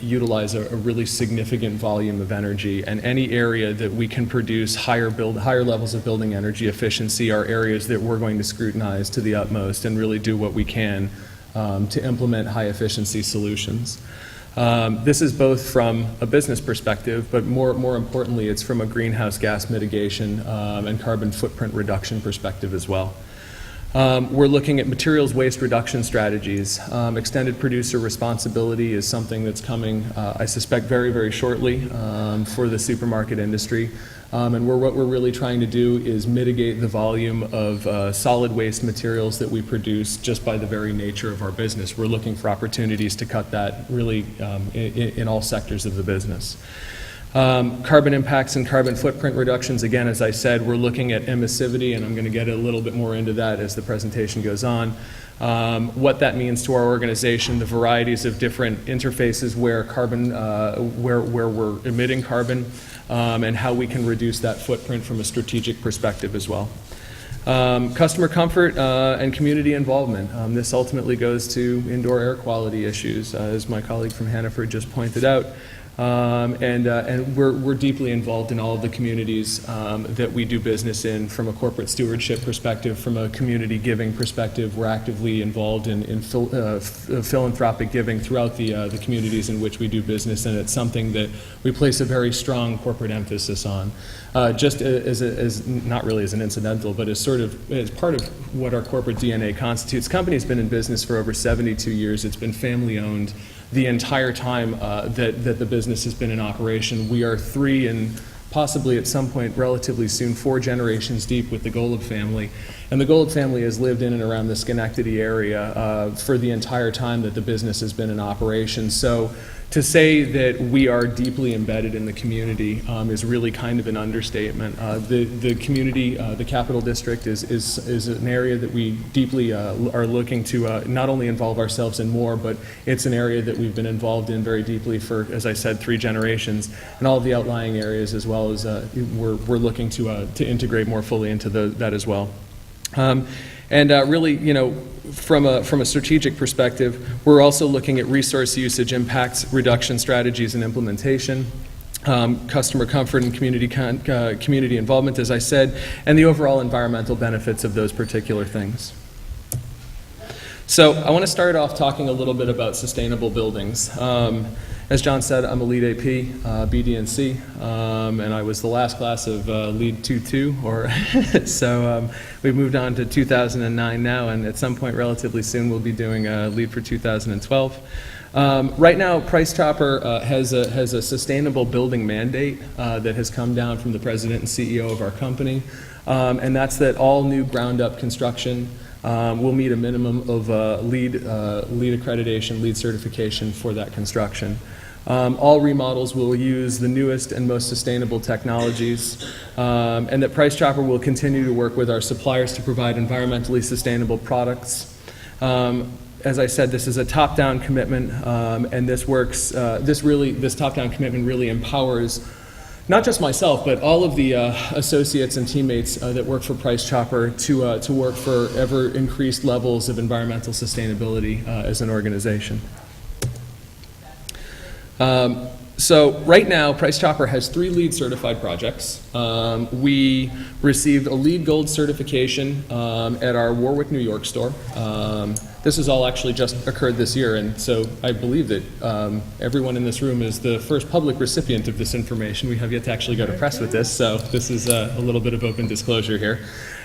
utilize a really significant volume of energy, and any area that we can produce higher levels of building energy efficiency are areas that we're going to scrutinize to the utmost and really do what we can to implement high efficiency solutions. This is both from a business perspective, but more importantly, it's from a greenhouse gas mitigation and carbon footprint reduction perspective as well. We're looking at materials waste reduction strategies. Extended producer responsibility is something that's coming, I suspect, very, very shortly for the supermarket industry. And what we're really trying to do is mitigate the volume of solid waste materials that we produce just by the very nature of our business. We're looking for opportunities to cut that really in all sectors of the business. Carbon impacts and carbon footprint reductions, again, as I said, we're looking at emissivity, and I'm going to get a little bit more into that as the presentation goes on. What that means to our organization, the varieties of different interfaces where carbon, where we're emitting carbon, and how we can reduce that footprint from a strategic perspective as well. Customer comfort and community involvement. This ultimately goes to indoor air quality issues, as my colleague from Hannaford just pointed out. And we're deeply involved in all of the communities that we do business in from a corporate stewardship perspective, from a community giving perspective. We're actively involved in philanthropic giving throughout the communities in which we do business, and it's something that we place a very strong corporate emphasis on. Just as not really as an incidental, but as part of what our corporate DNA constitutes. The company's been in business for over 72 years. It's been family owned the entire time that the business has been in operation. We are 3 and possibly at some point relatively soon 4 generations deep with the Golub family. And the Golub family has lived in and around the Schenectady area for the entire time that the business has been in operation. So to say that we are deeply embedded in the community is really kind of an understatement. The community, the Capital District, is an area that we deeply are looking to not only involve ourselves in more, but it's an area that we've been involved in very deeply for, as I said, 3 generations, and all of the outlying areas as well as we're looking to integrate more fully into that as well. Really, you know, from a strategic perspective, we're also looking at resource usage impacts, reduction strategies, and implementation, customer comfort and community involvement, as I said, and the overall environmental benefits of those particular things. So I want to start off talking a little bit about sustainable buildings. As John said, I'm a lead AP, BD&C, and I was the last class of lead 2-2, so we've moved on to 2009 now, and at some point relatively soon we'll be doing lead for 2012. Right now, Price Chopper has a sustainable building mandate that has come down from the president and CEO of our company, and that's that all new ground-up construction will meet a minimum of LEED accreditation, LEED certification for that construction. All remodels will use the newest and most sustainable technologies, and that Price Chopper will continue to work with our suppliers to provide environmentally sustainable products. As I said, this is a top-down commitment, and this top-down commitment really empowers not just myself, but all of the associates and teammates that work for Price Chopper to work for ever increased levels of environmental sustainability as an organization. So right now, Price Chopper has 3 LEED certified projects. We received a LEED Gold certification at our Warwick, New York store. This has all actually just occurred this year, and so I believe that everyone in this room is the first public recipient of this information. We have yet to actually go to press with this, so this is a little bit of open disclosure here.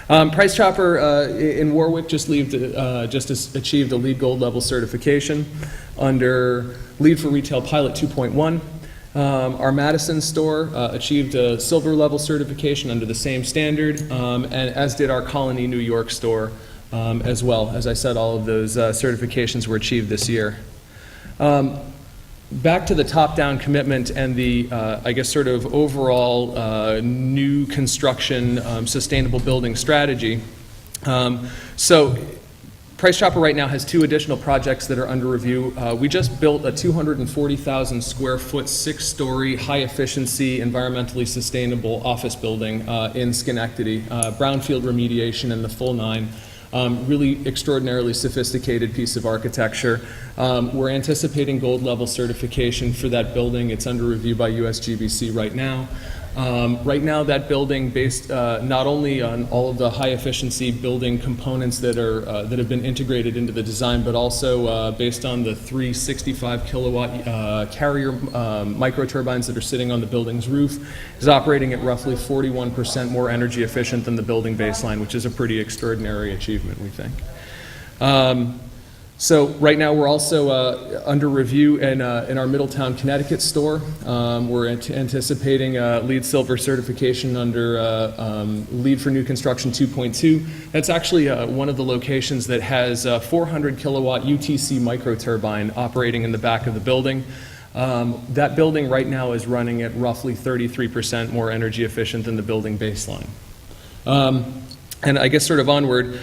Price Chopper in Warwick just achieved a LEED Gold level certification under LEED for Retail Pilot 2.1. Our Madison store achieved a silver level certification under the same standard, and as did our Colony, New York store as well. As I said, all of those certifications were achieved this year. Back to the top-down commitment and the, I guess, sort of overall new construction sustainable building strategy. So Price Chopper right now has 2 additional projects that are under review. We just built a 240,000 square foot, 6-story, high-efficiency, environmentally sustainable office building in Schenectady. Brownfield remediation and the full 9. Really extraordinarily sophisticated piece of architecture. We're anticipating gold level certification for that building. It's under review by USGBC right now. Right now, that building, based not only on all of the high-efficiency building components that have been integrated into the design, but also based on the 365 kilowatt carrier microturbines that are sitting on the building's roof, is operating at roughly 41% more energy efficient than the building baseline, which is a pretty extraordinary achievement, we think. So right now we're also under review in our Middletown, Connecticut store. We're anticipating LEED Silver certification under LEED for New Construction 2.2. That's actually one of the locations that has a 400 kilowatt UTC microturbine operating in the back of the building. That building right now is running at roughly 33% more energy efficient than the building baseline. And I guess sort of onward,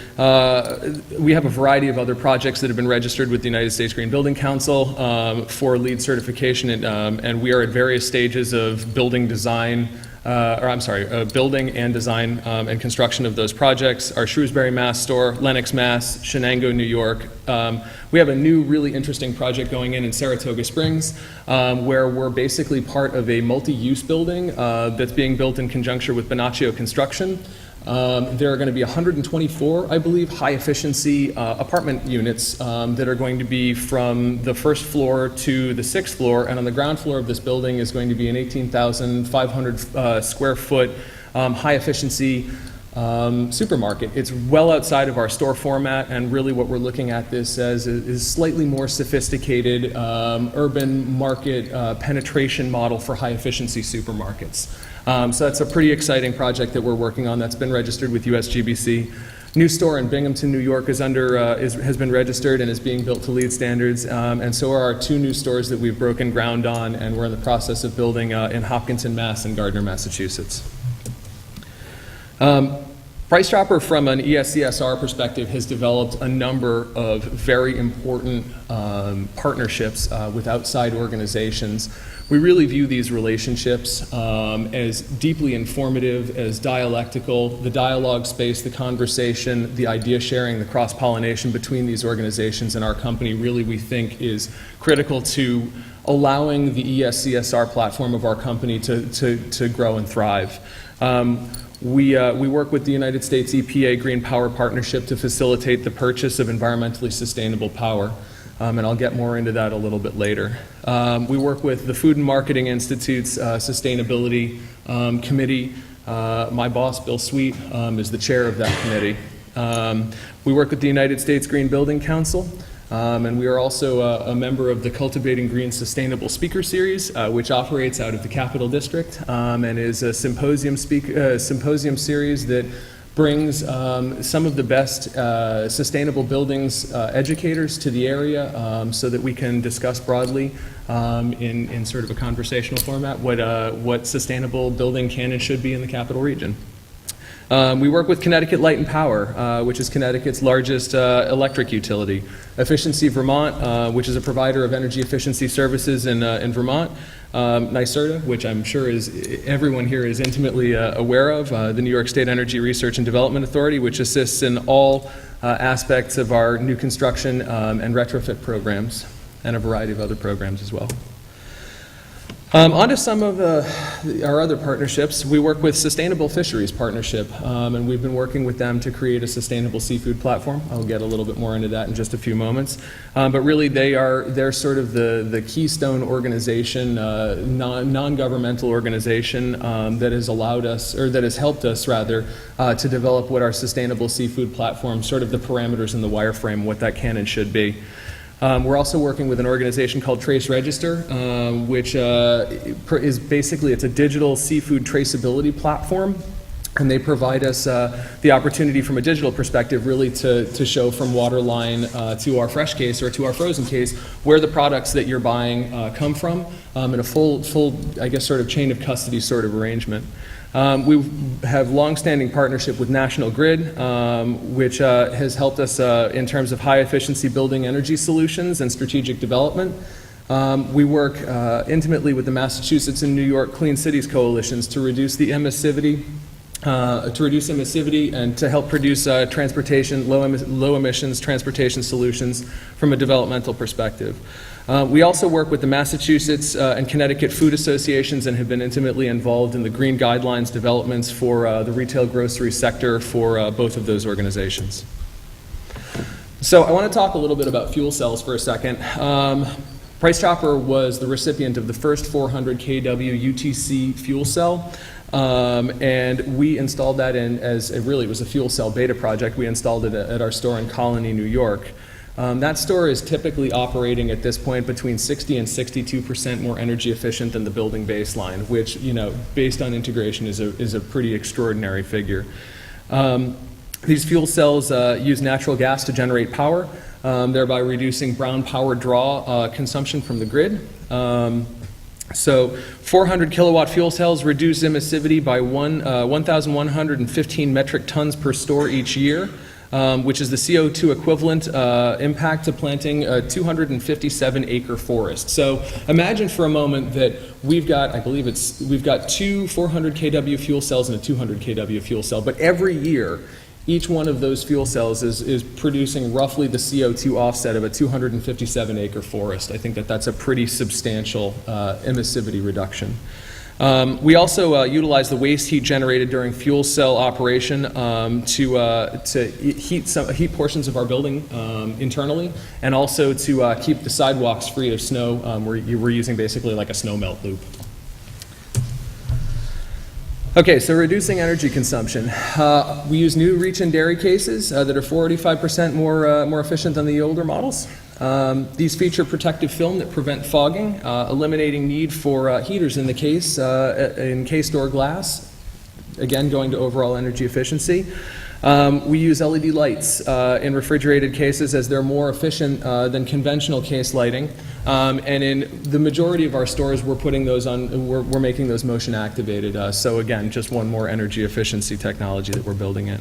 we have a variety of other projects that have been registered with the United States Green Building Council for LEED certification, and we are at various stages of building design building and design and construction of those projects. Our Shrewsbury, Mass. store, Lenox, Mass., Shenango, New York. We have a new, really interesting project going in Saratoga Springs, where we're basically part of a multi-use building that's being built in conjunction with Bonaccio Construction. There are going to be 124, I believe, high-efficiency apartment units that are going to be from the first floor to the sixth floor, and on the ground floor of this building is going to be an 18,500 square foot high-efficiency supermarket. It's well outside of our store format, and really what we're looking at this as is slightly more sophisticated urban market penetration model for high-efficiency supermarkets. So that's a pretty exciting project that we're working on that's been registered with USGBC. New store in Binghamton, New York has been registered and is being built to LEED standards, and so are our 2 new stores that we've broken ground on, and we're in the process of building in Hopkinton, Mass. and Gardner, Massachusetts. Price Chopper, from an ESCSR perspective, has developed a number of very important partnerships with outside organizations. We really view these relationships as deeply informative, as dialectical. The dialogue space, the conversation, the idea sharing, the cross-pollination between these organizations and our company really, we think, is critical to allowing the ESCSR platform of our company to grow and thrive. We work with the United States EPA Green Power Partnership to facilitate the purchase of environmentally sustainable power, and I'll get more into that a little bit later. We work with the Food and Marketing Institute's Sustainability Committee. My boss, Bill Sweet, is the chair of that committee. We work with the United States Green Building Council, and we are also a member of the Cultivating Green Sustainable Speaker Series, which operates out of the Capital District, and is a symposium series that brings some of the best sustainable buildings educators to the area, so that we can discuss broadly in sort of a conversational format what sustainable building can and should be in the Capital Region. We work with Connecticut Light and Power, which is Connecticut's largest electric utility. Efficiency Vermont, which is a provider of energy efficiency services in Vermont. NYSERDA, which I'm sure everyone here is intimately aware of, the New York State Energy Research and Development Authority, which assists in all aspects of our new construction and retrofit programs, and a variety of other programs as well. On to some of our other partnerships. We work with Sustainable Fisheries Partnership, and we've been working with them to create a sustainable seafood platform. I'll get a little bit more into that in just a few moments. But really, they're sort of the keystone organization, non-governmental organization that has allowed us, or that has helped us rather, to develop what our sustainable seafood platform, sort of the parameters and the wireframe, what that can and should be. We're also working with an organization called Trace Register, which is basically, it's a digital seafood traceability platform, and they provide us the opportunity from a digital perspective really to show from waterline to our fresh case or to our frozen case where the products that you're buying come from in a full, I guess, sort of chain of custody sort of arrangement. We have long-standing partnership with National Grid, which has helped us in terms of high-efficiency building energy solutions and strategic development. We work intimately with the Massachusetts and New York Clean Cities coalitions to reduce the emissivity, and to help produce transportation, low emissions transportation solutions from a developmental perspective. We also work with the Massachusetts and Connecticut Food Associations and have been intimately involved in the green guidelines developments for the retail grocery sector for both of those organizations. So I want to talk a little bit about fuel cells for a second. Price Chopper was the recipient of the first 400 kW UTC fuel cell. And we installed that in it was a fuel cell beta project. We installed it at our store in Colony, New York. That store is typically operating at this point between 60 and 62% more energy efficient than the building baseline, which, based on integration is a pretty extraordinary figure. These fuel cells use natural gas to generate power, thereby reducing brown power draw consumption from the grid. So 400 kilowatt fuel cells reduce emissivity by 1,115 metric tons per store each year. which is the CO2 equivalent impact to planting a 257-acre forest. So imagine for a moment that we've got, we've got two 400 kW fuel cells and a 200 kW fuel cell, but every year, each one of those fuel cells is producing roughly the CO2 offset of a 257-acre forest. I think that that's a pretty substantial emissivity reduction. We also utilize the waste heat generated during fuel cell operation to heat portions of our building internally, and also to keep the sidewalks free of snow. We're using basically like a snow melt loop. Okay, so reducing energy consumption. We use new reach and dairy cases that are 45% more efficient than the older models. These feature protective film that prevent fogging, eliminating need for heaters in the case, in case door glass, again going to overall energy efficiency. We use LED lights in refrigerated cases as they're more efficient than conventional case lighting. And in the majority of our stores, we're putting those on, we're making those motion activated. So again, just one more energy efficiency technology that we're building in.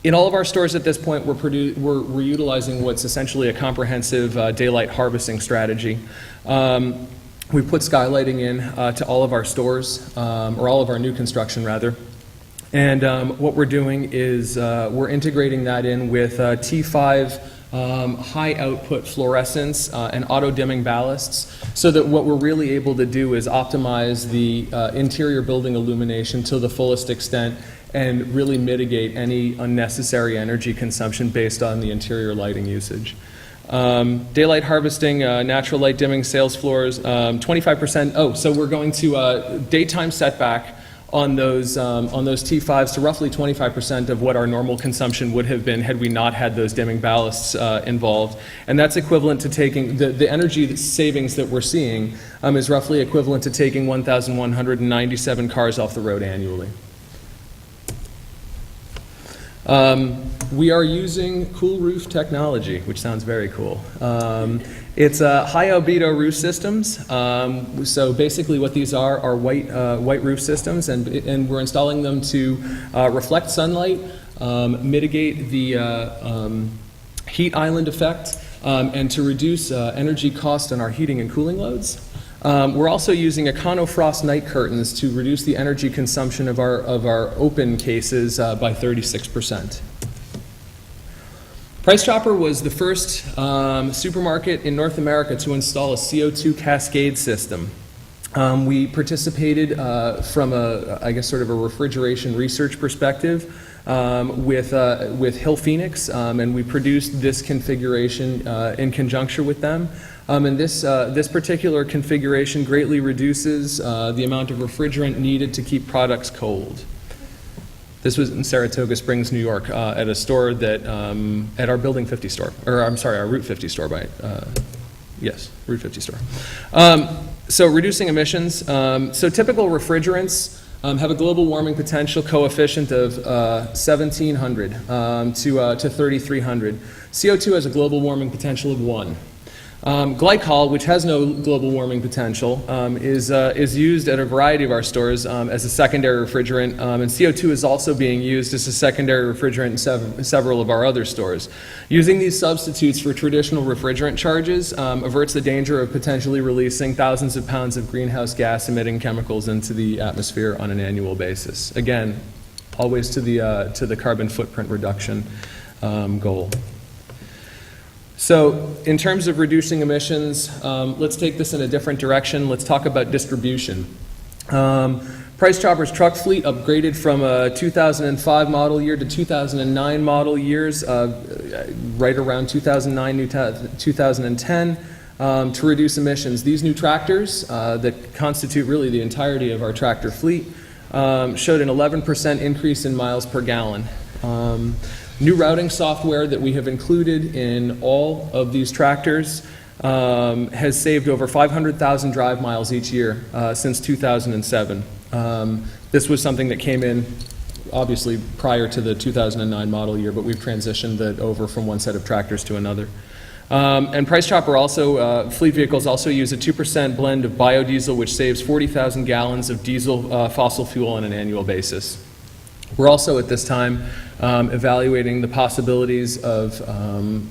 In all of our stores at this point, we're utilizing what's essentially a comprehensive daylight harvesting strategy. We put skylighting in to all of our stores, or all of our new construction rather. And what we're doing is we're integrating that in with T5 high output fluorescence and auto dimming ballasts, so that what we're really able to do is optimize the interior building illumination to the fullest extent and really mitigate any unnecessary energy consumption based on the interior lighting usage. Daylight harvesting, natural light dimming sales floors, 25%. Oh, so we're going to daytime setback on those T5s to roughly 25% of what our normal consumption would have been had we not had those dimming ballasts involved. And that's equivalent to taking, the energy savings that we're seeing is roughly equivalent to taking 1,197 cars off the road annually. We are using cool roof technology, which sounds very cool. It's high albedo roof systems. So basically what these are white roof systems, and we're installing them to reflect sunlight, mitigate the heat island effect, and to reduce energy cost on our heating and cooling loads. We're also using Econofrost night curtains to reduce the energy consumption of our open cases by 36%. Price Chopper was the first supermarket in North America to install a CO2 cascade system. We participated from I guess sort of a refrigeration research perspective with Hill Phoenix, and we produced this configuration in conjunction with them. And this particular configuration greatly reduces the amount of refrigerant needed to keep products cold. This was in Saratoga Springs, New York, at a store that, at our Building 50 store, or I'm sorry, our Route 50 store yes, Route 50 store. So reducing emissions. So typical refrigerants have a global warming potential coefficient of 1,700 to 3,300. CO2 has a global warming potential of 1. Glycol, which has no global warming potential, is used at a variety of our stores as a secondary refrigerant, and CO2 is also being used as a secondary refrigerant in several of our other stores. Using these substitutes for traditional refrigerant charges averts the danger of potentially releasing thousands of pounds of greenhouse gas emitting chemicals into the atmosphere on an annual basis. Again, always to the carbon footprint reduction goal. So in terms of reducing emissions, let's take this in a different direction. Let's talk about distribution. Price Chopper's truck fleet upgraded from a 2005 model year to 2009 model years, right around 2009, 2010, to reduce emissions. These new tractors that constitute really the entirety of our tractor fleet showed an 11% increase in miles per gallon. New routing software that we have included in all of these tractors has saved over 500,000 drive miles each year since 2007. This was something that came in obviously prior to the 2009 model year, but we've transitioned it over from one set of tractors to another. And Price Chopper also, fleet vehicles also use a 2% blend of biodiesel, which saves 40,000 gallons of diesel fossil fuel on an annual basis. We're also at this time evaluating the possibilities of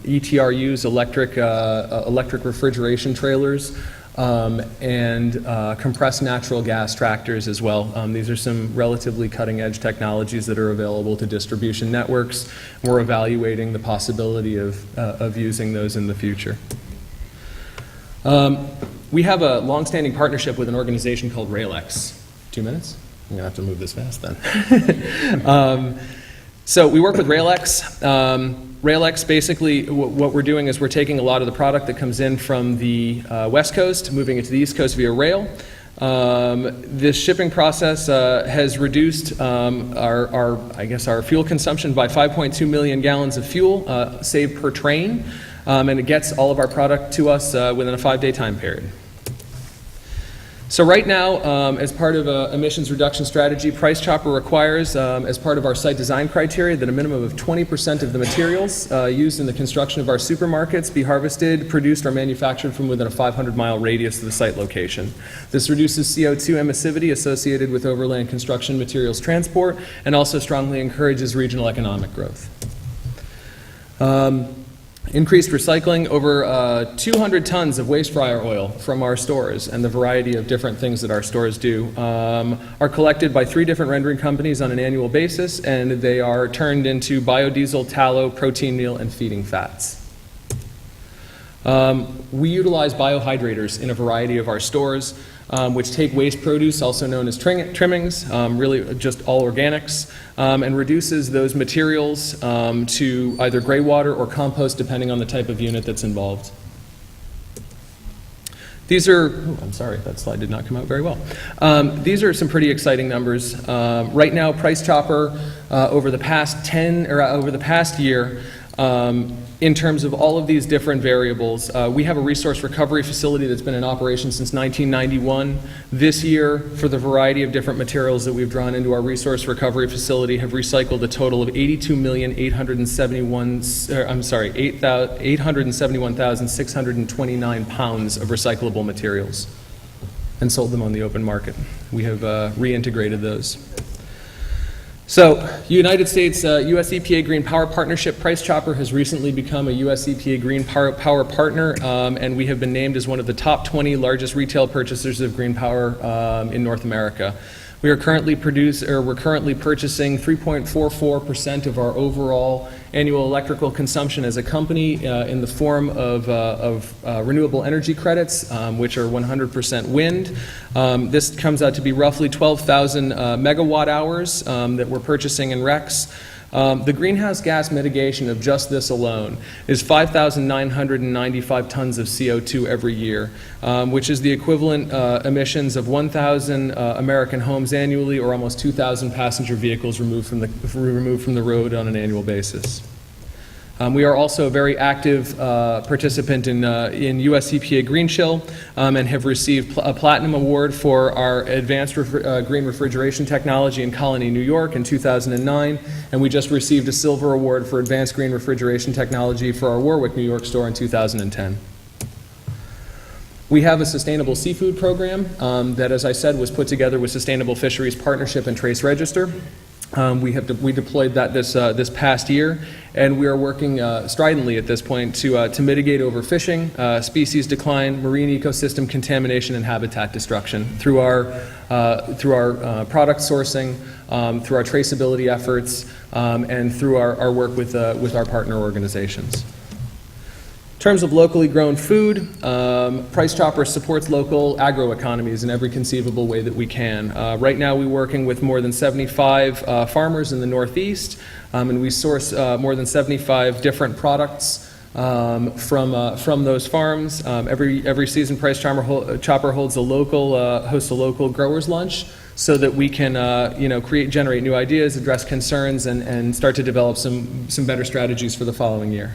ETRUs, electric refrigeration trailers, and compressed natural gas tractors as well. These are some relatively cutting-edge technologies that are available to distribution networks. We're evaluating the possibility of using those in the future. We have a long-standing partnership with an organization called RailX. 2 minutes? I'm going to have to move this fast then. So we work with RailX. RailX, basically, what we're doing is we're taking a lot of the product that comes in from the West Coast, moving it to the East Coast via rail. This shipping process has reduced our fuel consumption by 5.2 million gallons of fuel saved per train, and it gets all of our product to us within a 5-day time period. So right now, as part of an emissions reduction strategy, Price Chopper requires, as part of our site design criteria, that a minimum of 20% of the materials used in the construction of our supermarkets be harvested, produced, or manufactured from within a 500-mile radius of the site location. This reduces CO2 emissivity associated with overland construction materials transport, and also strongly encourages regional economic growth. Increased recycling, over 200 tons of waste fryer oil from our stores and the variety of different things that our stores do are collected by 3 different rendering companies on an annual basis, and they are turned into biodiesel, tallow, protein meal, and feeding fats. We utilize biohydrators in a variety of our stores, which take waste produce, also known as trimmings, really just all organics, and reduces those materials to either gray water or compost, depending on the type of unit that's involved. These are, I'm sorry, that slide did not come out very well. These are some pretty exciting numbers. Right now, Price Chopper, over the past year, in terms of all of these different variables, we have a resource recovery facility that's been in operation since 1991. This year, for the variety of different materials that we've drawn into our resource recovery facility, have recycled a total of 871,629 pounds of recyclable materials, and sold them on the open market. We have reintegrated those. So, United States US EPA Green Power Partnership, Price Chopper has recently become a US EPA Green Power partner, and we have been named as one of the top 20 largest retail purchasers of green power in North America. We're currently purchasing 3.44% of our overall annual electrical consumption as a company in the form of renewable energy credits, which are 100% wind. This comes out to be roughly 12,000 megawatt hours that we're purchasing in RECs. The greenhouse gas mitigation of just this alone is 5,995 tons of CO2 every year, which is the equivalent emissions of 1,000 American homes annually, or almost 2,000 passenger vehicles removed from the road on an annual basis. We are also a very active participant in US EPA Green Chill, and have received a Platinum Award for our advanced green refrigeration technology in Colony, New York in 2009, and we just received a Silver Award for advanced green refrigeration technology for our Warwick, New York store in 2010. We have a sustainable seafood program that, as I said, was put together with Sustainable Fisheries Partnership and Trace Register. We deployed that this past year, and we are working stridently at this point to mitigate overfishing, species decline, marine ecosystem contamination, and habitat destruction through our product sourcing, through our traceability efforts, and through our work with our partner organizations. In terms of locally grown food, Price Chopper supports local agroeconomies in every conceivable way that we can. Right now, we're working with more than 75 farmers in the Northeast, and we source more than 75 different products from those farms. Every season, Price Chopper hosts a local growers lunch, so that we can generate new ideas, address concerns, and start to develop some better strategies for the following year.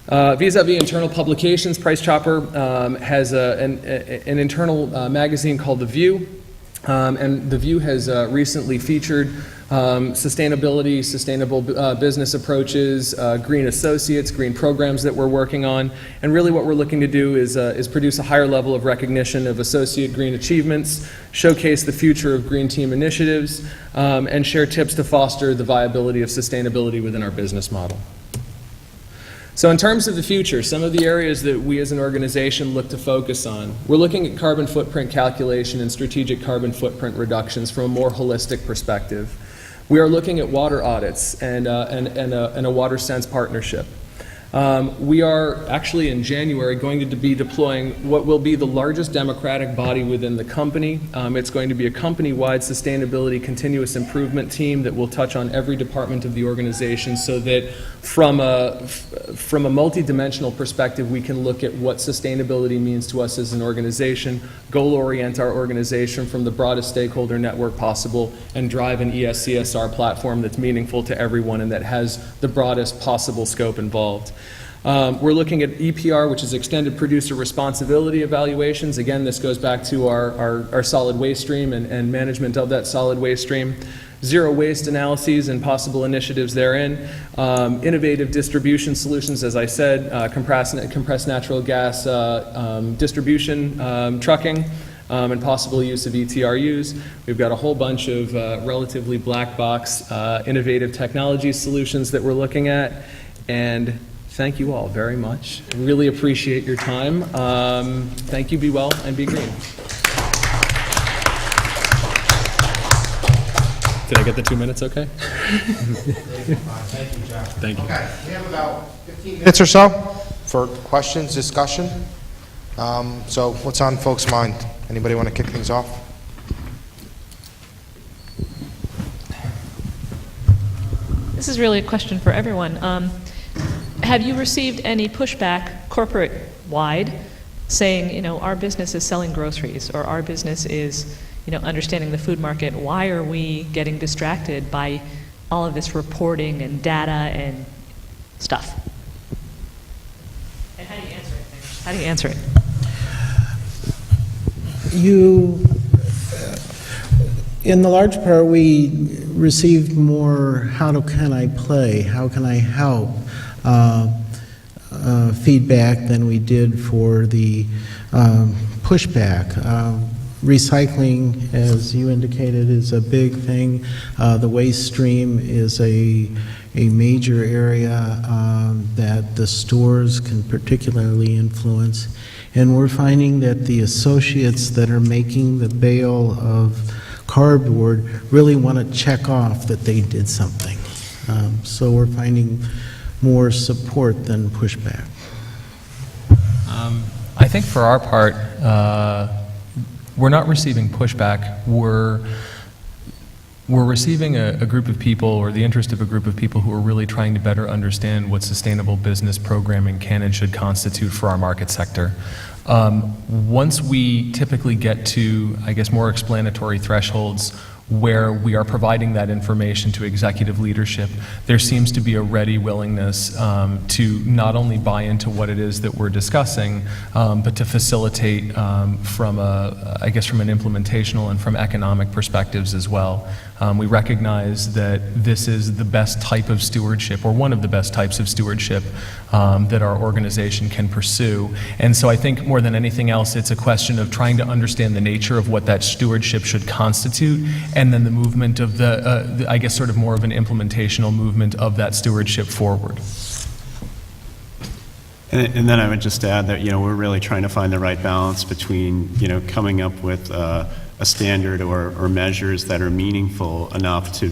Vis-a-vis internal publications, Price Chopper has an internal magazine called The View, and The View has recently featured sustainability, sustainable business approaches, green associates, green programs that we're working on. And really what we're looking to do is produce a higher level of recognition of associate green achievements, showcase the future of green team initiatives, and share tips to foster the viability of sustainability within our business model. So in terms of the future, some of the areas that we as an organization look to focus on, we're looking at carbon footprint calculation and strategic carbon footprint reductions from a more holistic perspective. We are looking at water audits and a water sense partnership. We are actually in January going to be deploying what will be the largest democratic body within the company. It's going to be a company-wide sustainability continuous improvement team that will touch on every department of the organization, so that from a multidimensional perspective, we can look at what sustainability means to us as an organization, goal-orient our organization from the broadest stakeholder network possible, and drive an ESCSR platform that's meaningful to everyone and that has the broadest possible scope involved. We're looking at EPR, which is Extended Producer Responsibility Evaluations. Again, this goes back to our solid waste stream and management of that solid waste stream. Zero waste analyses and possible initiatives therein. Innovative distribution solutions, as I said, compressed natural gas distribution trucking, and possible use of ETRUs. We've got a whole bunch of relatively black box innovative technology solutions that we're looking at. And thank you all very much. Really appreciate your time. Thank you, be well, and be green. Did I get the 2 minutes okay? Thank you, Jeff. Thank you. Okay, we have about 15 minutes or so for questions, discussion. So what's on folks' mind? Anybody want to kick things off? This is really a question for everyone. Have you received any pushback corporate-wide saying, our business is selling groceries, or our business is, understanding the food market? Why are we getting distracted by all of this reporting and data and stuff? And how do you answer it? How do you answer it? In the large part, we received more, can I play, how can I help, feedback than we did for the pushback. Recycling, as you indicated, is a big thing. The waste stream is a major area that the stores can particularly influence. And we're finding that the associates that are making the bale of cardboard really want to check off that they did something. So we're finding more support than pushback. I think for our part, we're not receiving pushback. We're receiving a group of people, or the interest of a group of people, who are really trying to better understand what sustainable business programming can and should constitute for our market sector. Once we typically get to, I guess, more explanatory thresholds where we are providing that information to executive leadership, there seems to be a ready willingness to not only buy into what it is that we're discussing, but to facilitate from an implementational and from economic perspectives as well. We recognize that this is the best type of stewardship, or one of the best types of stewardship that our organization can pursue. And so I think more than anything else, it's a question of trying to understand the nature of what that stewardship should constitute, and then the movement of I guess sort of more of an implementational movement of that stewardship forward. And then I would just add that, we're really trying to find the right balance between, coming up with a standard or measures that are meaningful enough to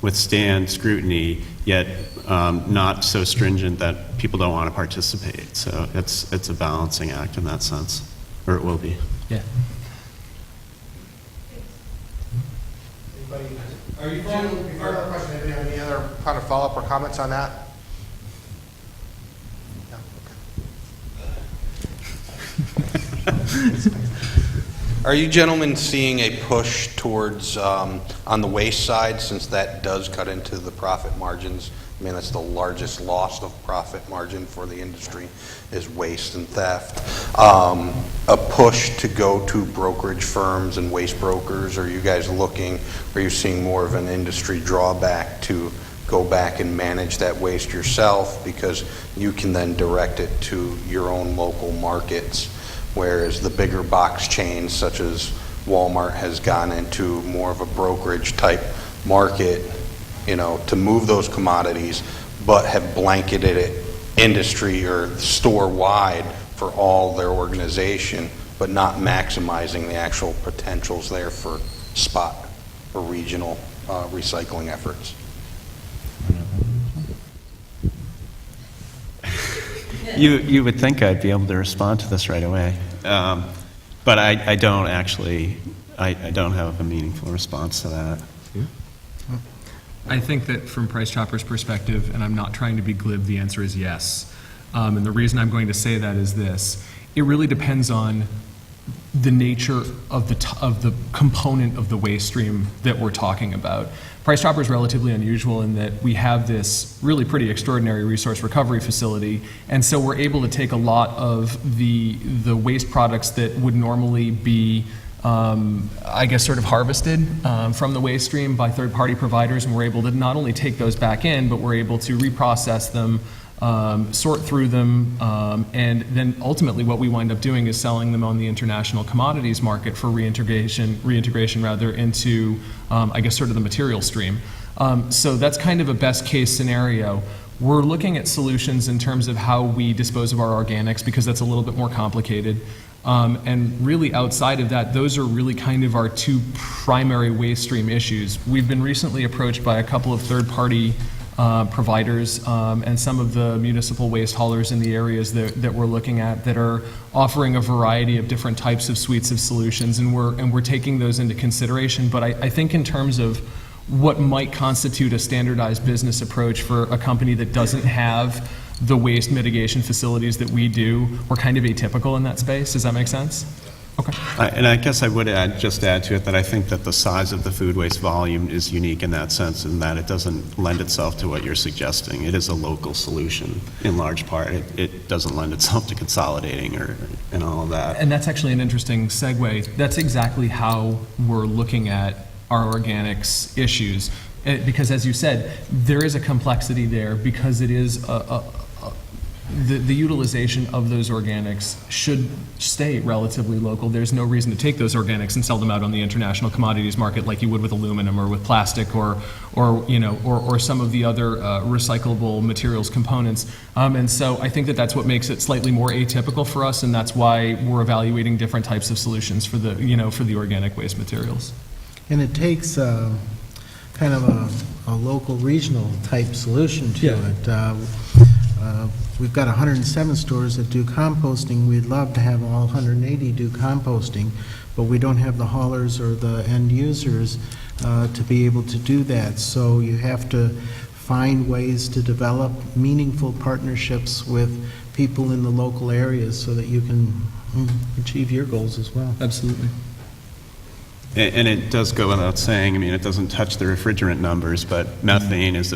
withstand scrutiny, yet not so stringent that people don't want to participate. So it's a balancing act in that sense, or it will be. Yeah. Are you before the question, anybody have any other kind of follow-up or comments on that? No? Okay. Are you gentlemen seeing a push towards, on the waste side, since that does cut into the profit margins, I mean, that's the largest loss of profit margin for the industry is waste and theft. A push to go to brokerage firms and waste brokers, are you guys looking, are you seeing more of an industry drawback to go back and manage that waste yourself because you can then direct it to your own local markets, whereas the bigger box chains such as Walmart has gone into more of a brokerage type market, you know, to move those commodities, but have blanketed it industry or store-wide for all their organization, but not maximizing the actual potentials there for spot or regional recycling efforts. You would think I'd be able to respond to this right away, but I don't actually, I don't have a meaningful response to that. I think that from Price Chopper's perspective, and I'm not trying to be glib, the answer is yes. And the reason I'm going to say that is this. It really depends on the nature of the component of the waste stream that we're talking about. Price Chopper is relatively unusual in that we have this really pretty extraordinary resource recovery facility, and so we're able to take a lot of the waste products that would normally be I guess sort of harvested from the waste stream by third-party providers, and we're able to not only take those back in, but we're able to reprocess them, sort through them, and then ultimately what we wind up doing is selling them on the international commodities market for reintegration rather into, I guess, sort of the material stream. So that's kind of a best-case scenario. We're looking at solutions in terms of how we dispose of our organics because that's a little bit more complicated. And really outside of that, those are really kind of our two primary waste stream issues. We've been recently approached by a couple of third-party providers and some of the municipal waste haulers in the areas that we're looking at that are offering a variety of different types of suites of solutions, and we're taking those into consideration. But I think in terms of what might constitute a standardized business approach for a company that doesn't have the waste mitigation facilities that we do, we're kind of atypical in that space. Does that make sense? Okay. And I guess I would just add to it that I think that the size of the food waste volume is unique in that sense, in that it doesn't lend itself to what you're suggesting. It is a local solution in large part. It doesn't lend itself to consolidating and all of that. And that's actually an interesting segue. That's exactly how we're looking at our organics issues. Because as you said, there is a complexity there because it is the utilization of those organics should stay relatively local. There's no reason to take those organics and sell them out on the international commodities market like you would with aluminum or with plastic or some of the other recyclable materials components. And so I think that that's what makes it slightly more atypical for us, and that's why we're evaluating different types of solutions for the organic waste materials. And it takes kind of a local, regional type solution to it. We've got 107 stores that do composting. We'd love to have all 180 do composting, but we don't have the haulers or the end users to be able to do that. So you have to find ways to develop meaningful partnerships with people in the local areas so that you can achieve your goals as well. Absolutely. And it does go without saying, I mean, it doesn't touch the refrigerant numbers, but methane is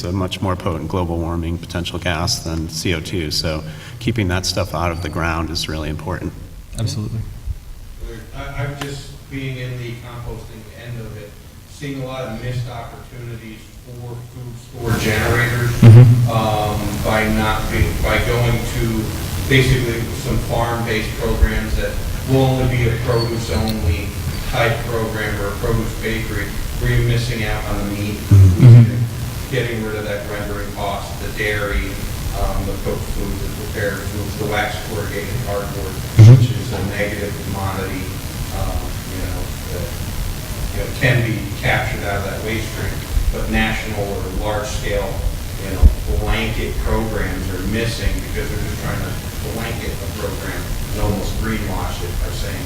a much more potent global warming potential gas than CO2. So keeping that stuff out of the ground is really important. Absolutely. I'm just being in the composting end of it, seeing a lot of missed opportunities for food store generators by going to basically some farm-based programs that will only be a produce-only type program or a produce bakery where you're missing out on the meat, getting rid of that rendering cost, the dairy, the cooked food, the prepared foods, the wax corrugated cardboard, which is a negative commodity, that can be captured out of that waste stream, but national or large scale, blanket programs are missing because they're just trying to blanket a program and almost greenwash it by saying,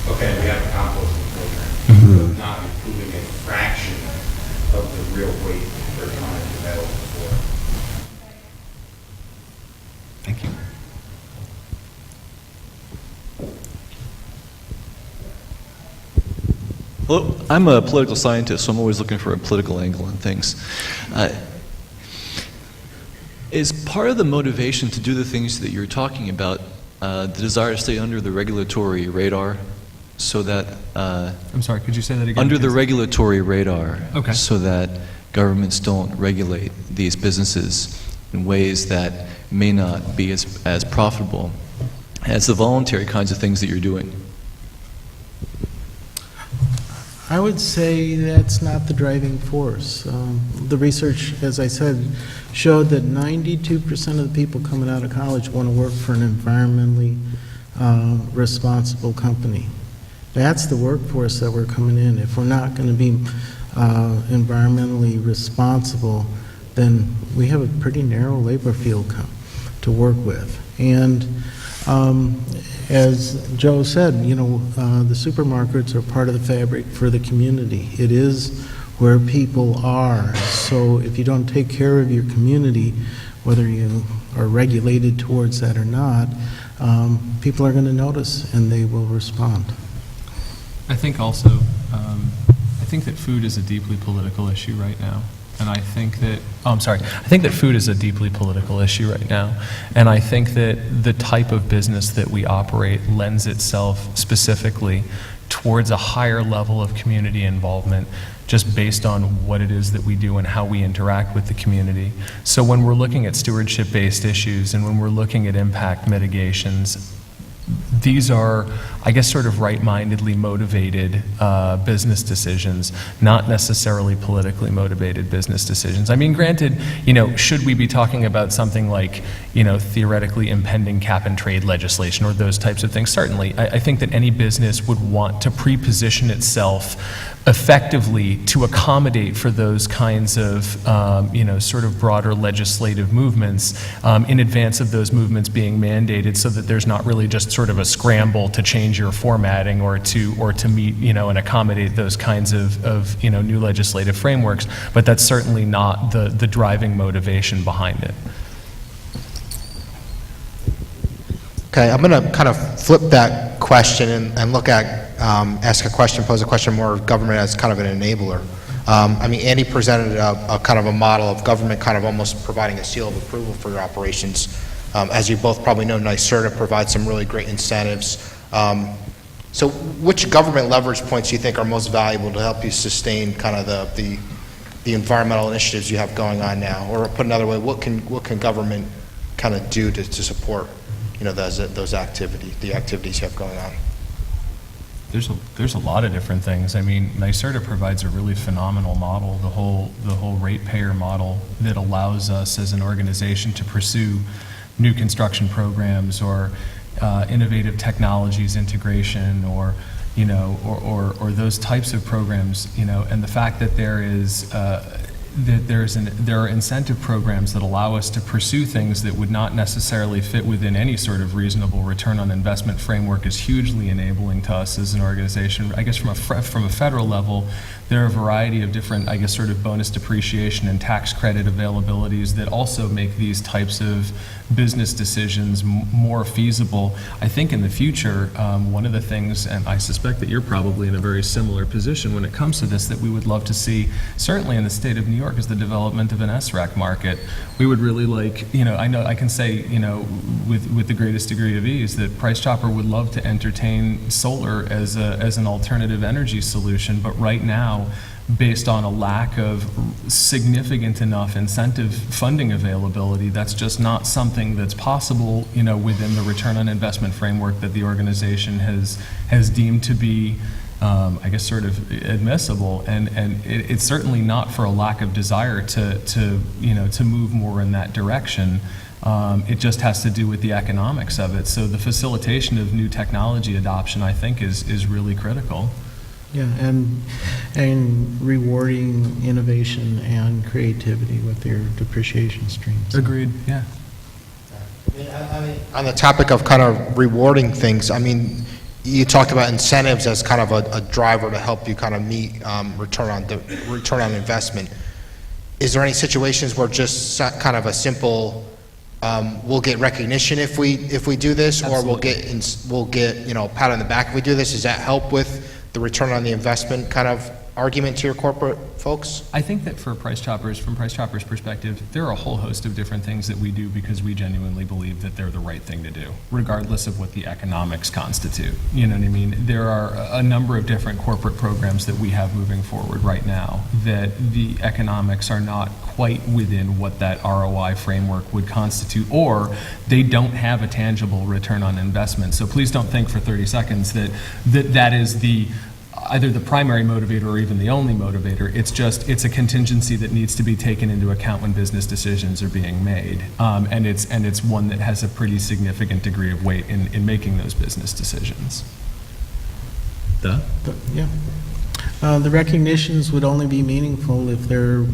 okay, we have a composting program, but not including a fraction of the real weight per ton of metal before. Thank you. Hello, I'm a political scientist, so I'm always looking for a political angle on things. Is part of the motivation to do the things that you're talking about the desire to stay under the regulatory radar so that I'm sorry, could you say that again? under the please? regulatory radar Okay. so that governments don't regulate these businesses in ways that may not be as profitable as the voluntary kinds of things that you're doing? I would say that's not the driving force. The research, as I said, showed that 92% of the people coming out of college want to work for an environmentally responsible company. That's the workforce that we're coming in. If we're not going to be environmentally responsible, then we have a pretty narrow labor field to work with. And as Joe said, you know, the supermarkets are part of the fabric for the community. It is where people are. So if you don't take care of your community, whether you are regulated towards that or not, people are going to notice and they will respond. I think also, I think that food is a deeply political issue right now. And I think that, I think that food is a deeply political issue right now. And I think that the type of business that we operate lends itself specifically towards a higher level of community involvement just based on what it is that we do and how we interact with the community. So when we're looking at stewardship-based issues and when we're looking at impact mitigations, these are, I guess, sort of right-mindedly motivated business decisions, not necessarily politically motivated business decisions. I mean, granted, you know, should we be talking about something like, you know, theoretically impending cap-and-trade legislation or those types of things? Certainly. I think that any business would want to pre-position itself effectively to accommodate for those kinds of, you know, sort of broader legislative movements in advance of those movements being mandated, so that there's not really just sort of a scramble to change your formatting or to meet, you know, and accommodate those kinds of you know, new legislative frameworks. But that's certainly not the driving motivation behind it. Okay, I'm going to kind of flip that question and look at, ask a question, pose a question more of government as kind of an enabler. I mean, Andy presented a kind of a model of government kind of almost providing a seal of approval for your operations. As you both probably know, NYSERDA provides some really great incentives. So which government leverage points do you think are most valuable to help you sustain kind of the environmental initiatives you have going on now? Or put another way, what can government kind of do to support, you know, those activities, the activities you have going on? There's a lot of different things. I mean, NYSERDA provides a really phenomenal model, the whole ratepayer model that allows us as an organization to pursue new construction programs or innovative technologies integration, or, you know, or those types of programs, you know. And the fact that there are incentive programs that allow us to pursue things that would not necessarily fit within any sort of reasonable return on investment framework is hugely enabling to us as an organization. I guess from a federal level, there are a variety of different, I guess, sort of bonus depreciation and tax credit availabilities that also make these types of business decisions more feasible. I think in the future, one of the things, and I suspect that you're probably in a very similar position when it comes to this, that we would love to see, certainly in the state of New York, is the development of an SRAC market. We would really like, you know, I know I can say, you know, with the greatest degree of ease that Price Chopper would love to entertain solar as an alternative energy solution, but right now, based on a lack of significant enough incentive funding availability, that's just not something that's possible, you know, within the return on investment framework that the organization has deemed to be, I guess, sort of admissible. And it's certainly not for a lack of desire to you know, to move more in that direction. It just has to do with the economics of it. So the facilitation of new technology adoption, I think, is really critical. Yeah, and rewarding innovation and creativity with their depreciation streams. Agreed, yeah. I mean, on the topic of kind of rewarding things, I mean, you talked about incentives as kind of a driver to help you kind of meet return on investment. Is there any situations where just kind of a simple, we'll get recognition if we do this, or we'll get, you know, a pat on the back if we do this? Does that help with the return on the investment kind of argument to your corporate folks? I think that for Price Choppers, from Price Choppers' perspective, there are a whole host of different things that we do because we genuinely believe that they're the right thing to do, regardless of what the economics constitute. You know what I mean? There are a number of different corporate programs that we have moving forward right now that the economics are not quite within what that ROI framework would constitute, or they don't have a tangible return on investment. So please don't think for 30 seconds that is either the primary motivator or even the only motivator. It's a contingency that needs to be taken into account when business decisions are being made. And it's one that has a pretty significant degree of weight in making those business decisions. Yeah. The recognitions would only be meaningful if they're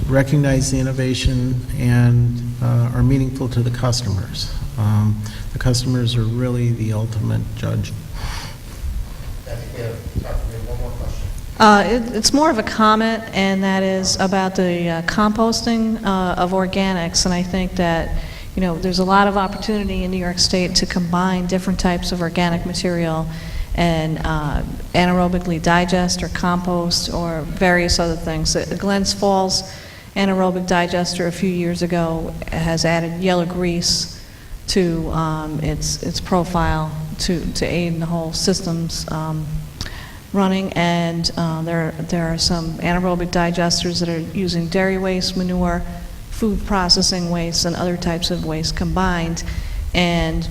recognize the innovation and are meaningful to the customers. The customers are really the ultimate judge. I think we have time for one more question. It's more of a comment, and that is about the composting of organics. And I think that, you know, there's a lot of opportunity in New York State to combine different types of organic material and anaerobically digest or compost or various other things. Glens Falls anaerobic digester a few years ago has added yellow grease to its profile to aid in the whole system's running, and there are some anaerobic digesters that are using dairy waste, manure, food processing waste, and other types of waste combined. And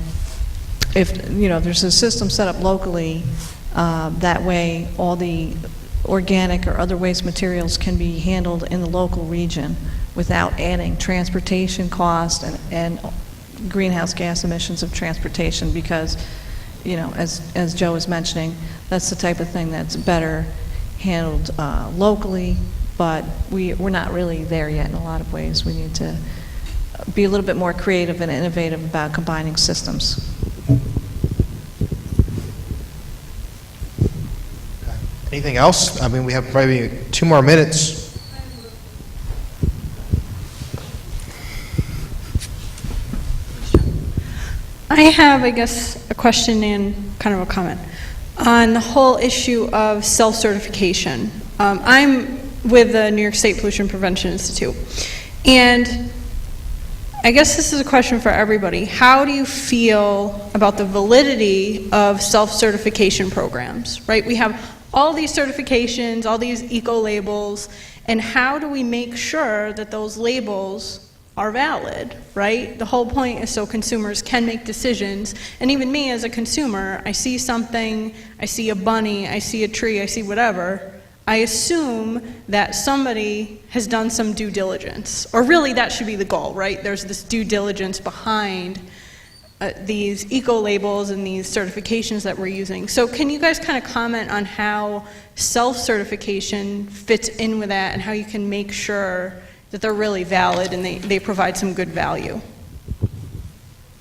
if, you know, there's a system set up locally, that way all the organic or other waste materials can be handled in the local region without adding transportation cost and greenhouse gas emissions of transportation, because, you know, as Joe was mentioning, that's the type of thing that's better handled locally, but we're not really there yet in a lot of ways. We need to be a little bit more creative and innovative about combining systems. Anything else? I mean, we have probably 2 more minutes. I have, I guess, a question and kind of a comment on the whole issue of self-certification. I'm with the New York State Pollution Prevention Institute, and I guess this is a question for everybody. How do you feel about the validity of self-certification programs, right? We have all these certifications, all these eco-labels, and how do we make sure that those labels are valid, right? The whole point is so consumers can make decisions. And even me as a consumer, I see something, I see a bunny, I see a tree, I see whatever, I assume that somebody has done some due diligence. Or really that should be the goal, right? There's this due diligence behind these eco-labels and these certifications that we're using. So can you guys kind of comment on how self-certification fits in with that and how you can make sure that they're really valid and they provide some good value?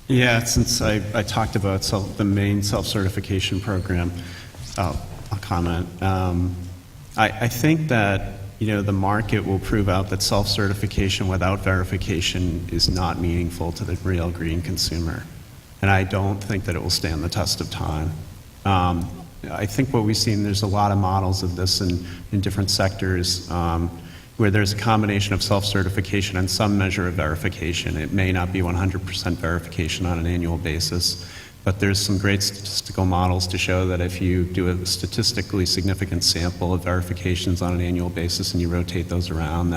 Yeah, since I talked about the main self-certification program, I'll comment. I think that, you know, the market will prove out that self-certification without verification is not meaningful to the real green consumer. And I don't think that it will stand the test of time. I think what we've seen, there's a lot of models of this in different sectors where there's a combination of self-certification and some measure of verification. It may not be 100% verification on an annual basis, but there's some great statistical models to show that if you do a statistically significant sample of verifications on an annual basis and you rotate those around,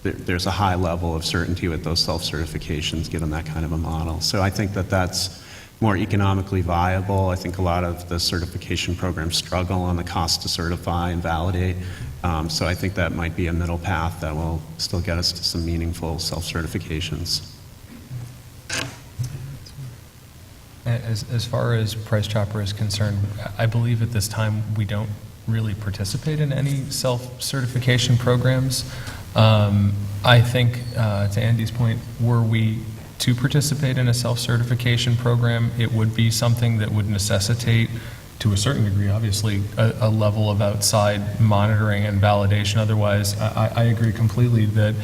there's a high level of certainty with those self-certifications given that kind of a model. So I think that that's more economically viable. I think a lot of the certification programs struggle on the cost to certify and validate. So I think that might be a middle path that will still get us to some meaningful self-certifications. As far as Price Chopper is concerned, I believe at this time we don't really participate in any self-certification programs. I think, to Andy's point, were we to participate in a self-certification program, it would be something that would necessitate, to a certain degree, obviously, a level of outside monitoring and validation. Otherwise, I agree completely that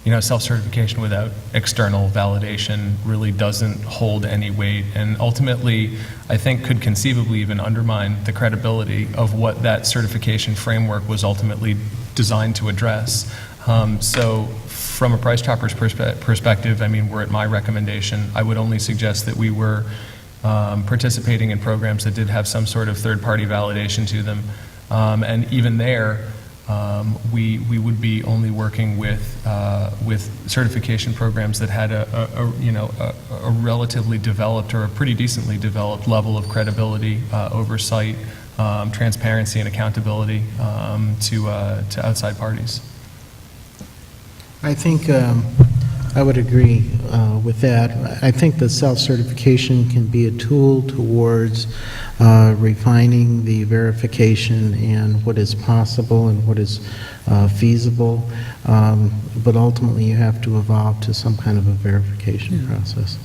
self-certification without external validation really doesn't hold any weight, and ultimately, I think could conceivably even undermine the credibility of what that certification framework was ultimately designed to address. So from a Price Chopper's perspective, I mean, we're at my recommendation. I would only suggest that we were participating in programs that did have some sort of third-party validation to them. And even there, we would be only working with certification programs that had a relatively developed or a pretty decently developed level of credibility, oversight, transparency, and accountability to outside parties. I think I would agree with that. I think the self-certification can be a tool towards refining the verification and what is possible and what is feasible, but ultimately you have to evolve to some kind of a verification process.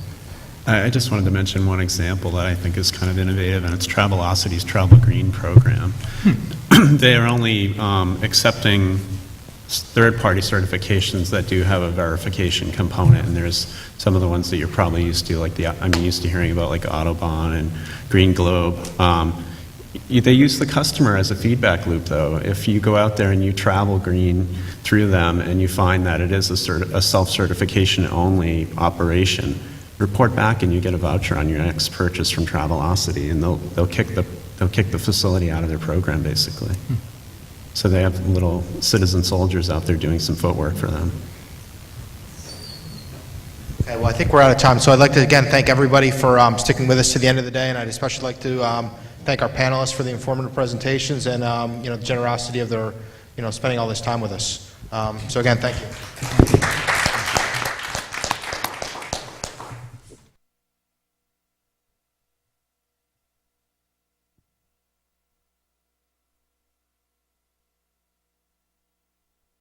I just wanted to mention one example that I think is kind of innovative, and it's Travelocity's Travel Green program. They are only accepting third-party certifications that do have a verification component, and there's some of the ones that you're probably used to, like used to hearing about, like Autobahn and Green Globe. They use the customer as a feedback loop, though. If you go out there and you travel green through them and you find that it is a self-certification only operation, report back and you get a voucher on your next purchase from Travelocity, and they'll kick the facility out of their program, basically. So they have little citizen soldiers out there doing some footwork for them. Okay, well, I think we're out of time, so I'd like to again thank everybody for sticking with us to the end of the day, and I'd especially like to thank our panelists for the informative presentations and the generosity of their spending all this time with us. So again, thank you.